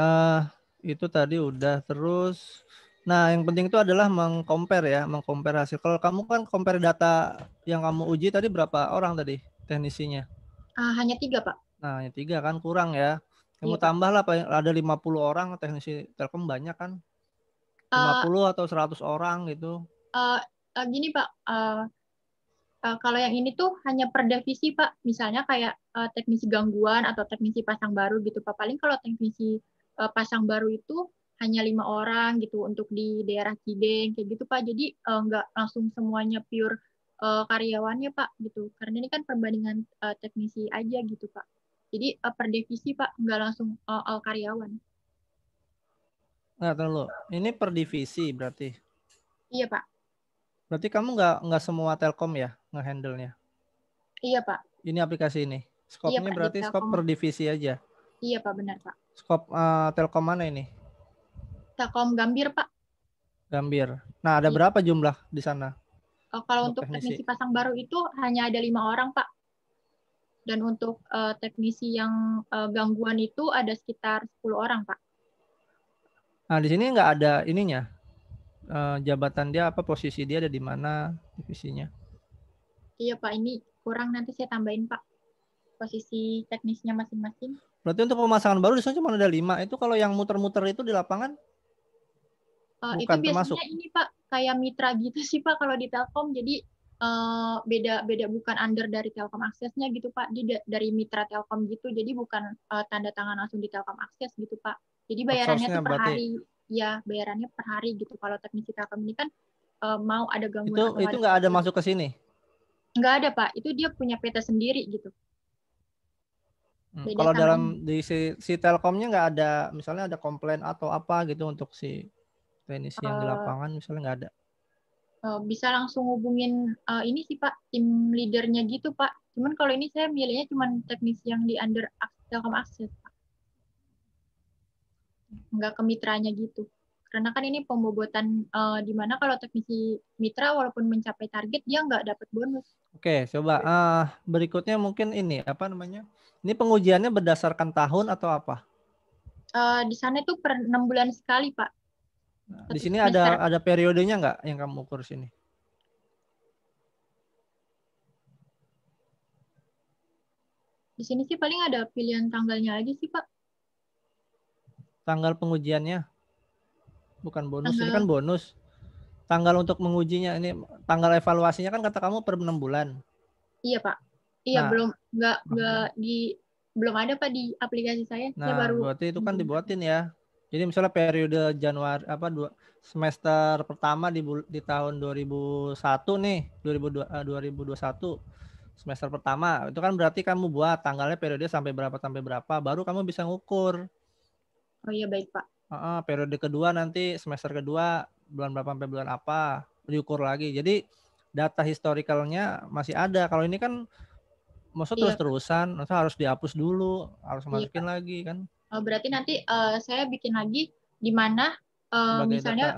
itu tadi udah. Terus, nah yang penting itu adalah mengcompare ya, mengcompare hasil. Kalau kamu kan compare data yang kamu uji tadi berapa orang tadi teknisinya? Hanya 3, Pak. Nah, yang 3 kan kurang ya. Kamu Iya, tambah lah, ada 50 orang teknisi Telkom banyak kan? 50 atau 100 orang gitu. Gini, Pak. Kalau yang ini tuh hanya per divisi, Pak. Misalnya kayak teknisi gangguan atau teknisi pasang baru gitu, Pak. Paling kalau teknisi pasang baru itu hanya 5 orang gitu untuk di daerah Cideng kayak gitu, Pak. Jadi nggak langsung semuanya pure karyawannya, Pak, gitu. Karena ini kan perbandingan teknisi aja gitu, Pak. Jadi per divisi, Pak, nggak langsung all karyawan. Nah, terlalu. Ini per divisi berarti. Iya, Pak. Berarti kamu nggak semua Telkom ya ngehandle-nya? Iya, Pak. Ini aplikasi ini. Iya, Skopnya Pak, berarti skop per divisi aja. Iya, Pak, benar, Pak. Skop Telkom mana ini? Telkom Gambir, Pak. Gambir. Nah, ada berapa jumlah di sana? Kalau untuk teknisi pasang baru itu hanya ada 5 orang, Pak. Dan untuk teknisi yang gangguan itu ada sekitar 10 orang, Pak. Nah, di sini nggak ada ininya. Jabatan dia apa, posisi dia ada di mana, divisinya? Iya, Pak, ini kurang, nanti saya tambahin, Pak, posisi teknisnya masing-masing. Berarti untuk pemasangan baru di sana cuma ada 5. Itu kalau yang muter-muter itu di lapangan? Itu biasanya termasuk ini, Pak, kayak mitra gitu sih, Pak, kalau di Telkom. Jadi beda bukan under dari Telkom Aksesnya gitu, Pak. Dia dari mitra Telkom gitu. Jadi bukan tanda tangan langsung di Telkom Akses gitu, Pak. Jadi bayarannya tuh per hari. Ya, bayarannya per hari gitu. Kalau teknisi Telkom ini kan mau ada gangguan itu nggak ada masuk ke sini? Nggak ada, Pak. Itu dia punya PT sendiri gitu. Kalau dalam di si Telkomnya nggak ada, misalnya ada komplain atau apa gitu untuk si teknisi yang di lapangan, misalnya nggak ada? Bisa langsung hubungin ini sih, Pak, tim leadernya gitu, Pak. Cuman kalau ini saya milihnya cuman teknisi yang di under Telkom Akses, Pak. Nggak ke mitranya gitu. Karena kan ini pembobotan di mana kalau teknisi mitra walaupun mencapai target dia nggak dapat bonus. Oke, coba berikutnya mungkin ini apa namanya? Ini pengujiannya berdasarkan tahun atau apa? Di sana itu per 6 bulan sekali, Pak. Nah, di sini ada periodenya nggak yang kamu ukur sini? Di sini sih paling ada pilihan tanggalnya aja sih, Pak. Tanggal pengujiannya? Bukan bonus, ini kan bonus. Tanggal untuk mengujinya, ini tanggal evaluasinya kan kata kamu per 6 bulan. Iya, Pak. Iya, nah, belum ada, Pak, di aplikasi saya. Nah, saya baru berarti itu kan dibuatin ya. Jadi misalnya periode Januari semester pertama di tahun 2001 nih, 2021 semester pertama. Itu kan berarti kamu buat tanggalnya periode sampai berapa baru kamu bisa ngukur. Oh iya, baik, Pak. Periode kedua nanti semester kedua bulan berapa sampai bulan apa diukur lagi. Jadi data historicalnya masih ada. Kalau ini kan maksudnya terus-terusan, harus dihapus dulu, harus masukin lagi kan. Berarti nanti saya bikin lagi di mana misalnya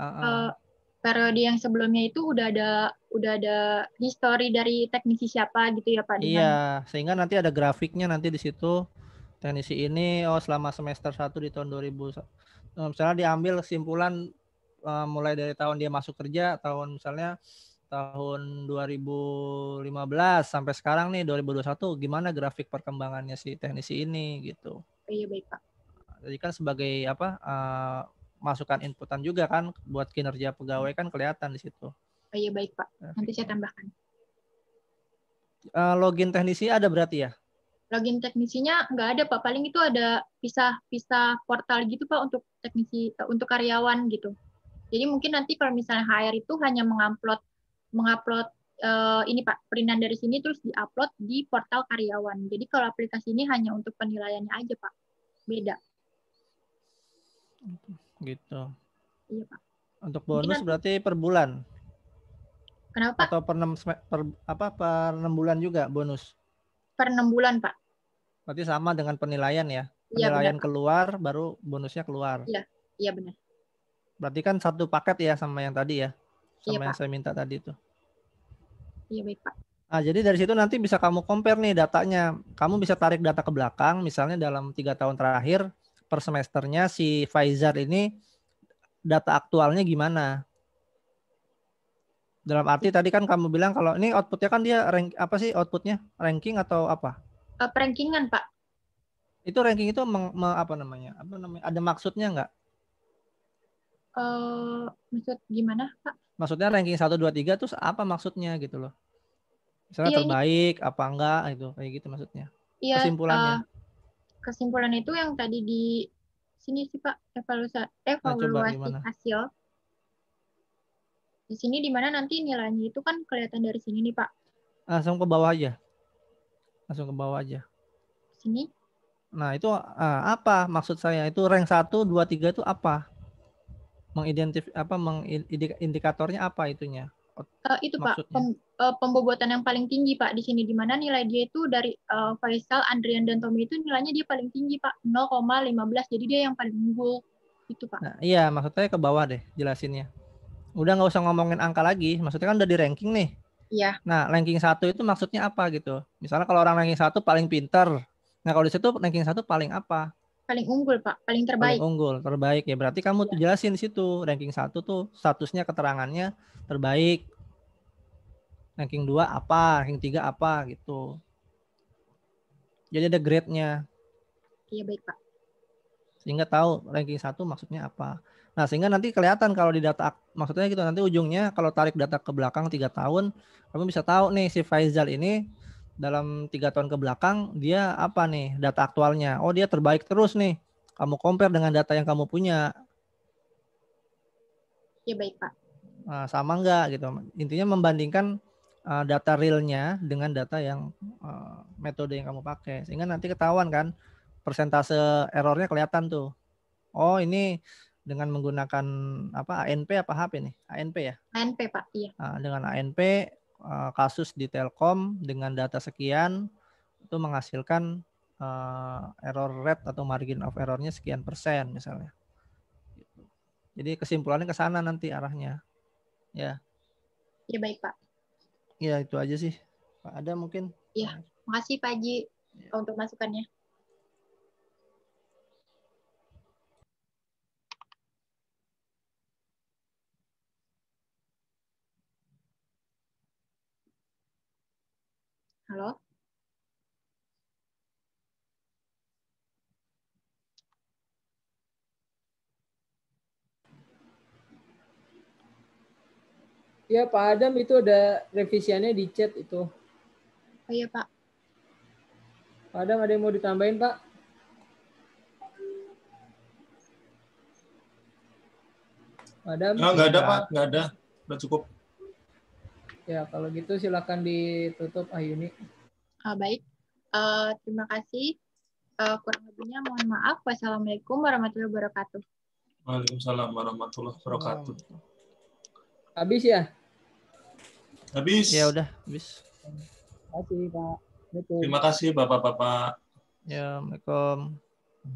periode yang sebelumnya itu udah udah ada history dari teknisi siapa gitu ya Pak? Iya, sehingga nanti ada grafiknya nanti di situ. Teknisi ini selama semester 1 di tahun 2000 misalnya diambil kesimpulan mulai dari tahun dia masuk kerja, misalnya tahun 2015 sampai sekarang nih 2021, gimana grafik perkembangannya si teknisi ini gitu. Iya baik Pak. Jadi kan sebagai masukan inputan juga kan buat kinerja pegawai kan kelihatan di situ. Iya baik Pak. Nanti saya tambahkan. Login teknisi ada berarti ya? Login teknisinya nggak ada Pak. Paling itu ada pisah portal gitu Pak untuk teknisi, untuk karyawan gitu. Jadi mungkin nanti kalau misalnya HR itu hanya mengupload ini Pak, perintan dari sini terus diupload di portal karyawan. Jadi kalau aplikasi ini hanya untuk penilaiannya aja Pak. Beda. Gitu. Iya Pak. Untuk bonus berarti per bulan? Kenapa? Atau per 6 bulan juga bonus? Per 6 bulan Pak. Berarti sama dengan penilaian ya? Iya, Penilaian benar, keluar, baru bonusnya keluar. Iya benar. Berarti kan satu paket ya sama yang tadi ya? Sama Iya, yang Pak. saya minta tadi itu. Iya baik Pak. Nah, jadi dari situ nanti bisa kamu compare nih datanya. Kamu bisa tarik data ke belakang, misalnya dalam 3 tahun terakhir, per semesternya si Faizar ini data aktualnya gimana? Dalam arti tadi kan kamu bilang kalau ini outputnya kan dia apa sih outputnya? Ranking atau apa? Rankingan Pak. Itu ranking itu apa namanya? Ada maksudnya nggak? Maksud gimana Pak? Maksudnya ranking 1, 2, 3 terus apa maksudnya gitu loh? Misalnya terbaik apa enggak itu kayak gitu maksudnya. Iya, kesimpulannya. Kesimpulan itu yang tadi di sini sih Pak, evaluasi hasil. Di sini di mana nanti nilainya itu kan kelihatan dari sini nih Pak. Langsung ke bawah aja. Sini. Nah, itu apa maksud saya? Itu rank 1, 2, 3 itu apa? Indikatornya apa itunya? Itu maksudnya? Pak, pembobotan yang paling tinggi Pak di sini, di mana nilai dia itu dari Faisal, Andrian, dan Tommy itu nilainya dia paling tinggi Pak, 0,15, jadi dia yang paling unggul itu Pak. Nah, iya, maksud saya ke bawah deh jelasinnya. Udah nggak usah ngomongin angka lagi, maksudnya kan udah di ranking nih. Iya. Nah, ranking 1 itu maksudnya apa gitu? Misalnya kalau orang ranking 1 paling pinter, nah kalau di situ ranking 1 paling apa? Paling unggul Pak, paling terbaik. Paling unggul, terbaik ya. Berarti kamu tuh jelasin di situ, ranking 1 tuh statusnya keterangannya terbaik. Ranking 2 apa, ranking 3 apa gitu. Jadi ada grade-nya. Iya baik Pak. Sehingga tahu ranking 1 maksudnya apa. Nah, sehingga nanti kelihatan kalau di data, maksudnya gitu, nanti ujungnya kalau tarik data ke belakang 3 tahun, kamu bisa tahu nih si Faizal ini dalam 3 tahun ke belakang dia apa nih data aktualnya. Oh, dia terbaik terus nih. Kamu compare dengan data yang kamu punya. Iya baik Pak. Nah, sama enggak gitu. Intinya membandingkan data realnya dengan data yang metode yang kamu pakai. Sehingga nanti ketahuan kan persentase errornya kelihatan tuh. Oh, ini dengan menggunakan apa ANP apa HP nih? ANP ya? ANP Pak, iya. Nah, dengan ANP kasus di Telkom dengan data sekian itu menghasilkan error rate atau margin of errornya sekian persen misalnya. Jadi kesimpulannya ke sana nanti arahnya. Ya. Iya baik Pak. Ya itu aja sih. Pak ada mungkin? Iya, makasih Pak Haji untuk masukannya. Halo? Ya Pak Adam itu ada revisiannya di chat itu. Oh iya Pak. Pak Adam ada yang mau ditambahin Pak? Pak Adam? Nggak ada Pak, nggak ada. Udah cukup. Ya kalau gitu silakan ditutup Ayuni. Baik. Terima kasih. Kurang lebihnya mohon maaf. Wassalamualaikum warahmatullahi wabarakatuh. Waalaikumsalam warahmatullahi wabarakatuh. Habis ya? Habis. Ya udah, habis. Terima kasih Pak. Terima kasih Bapak-bapak. Ya, Assalamualaikum.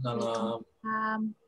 Salam.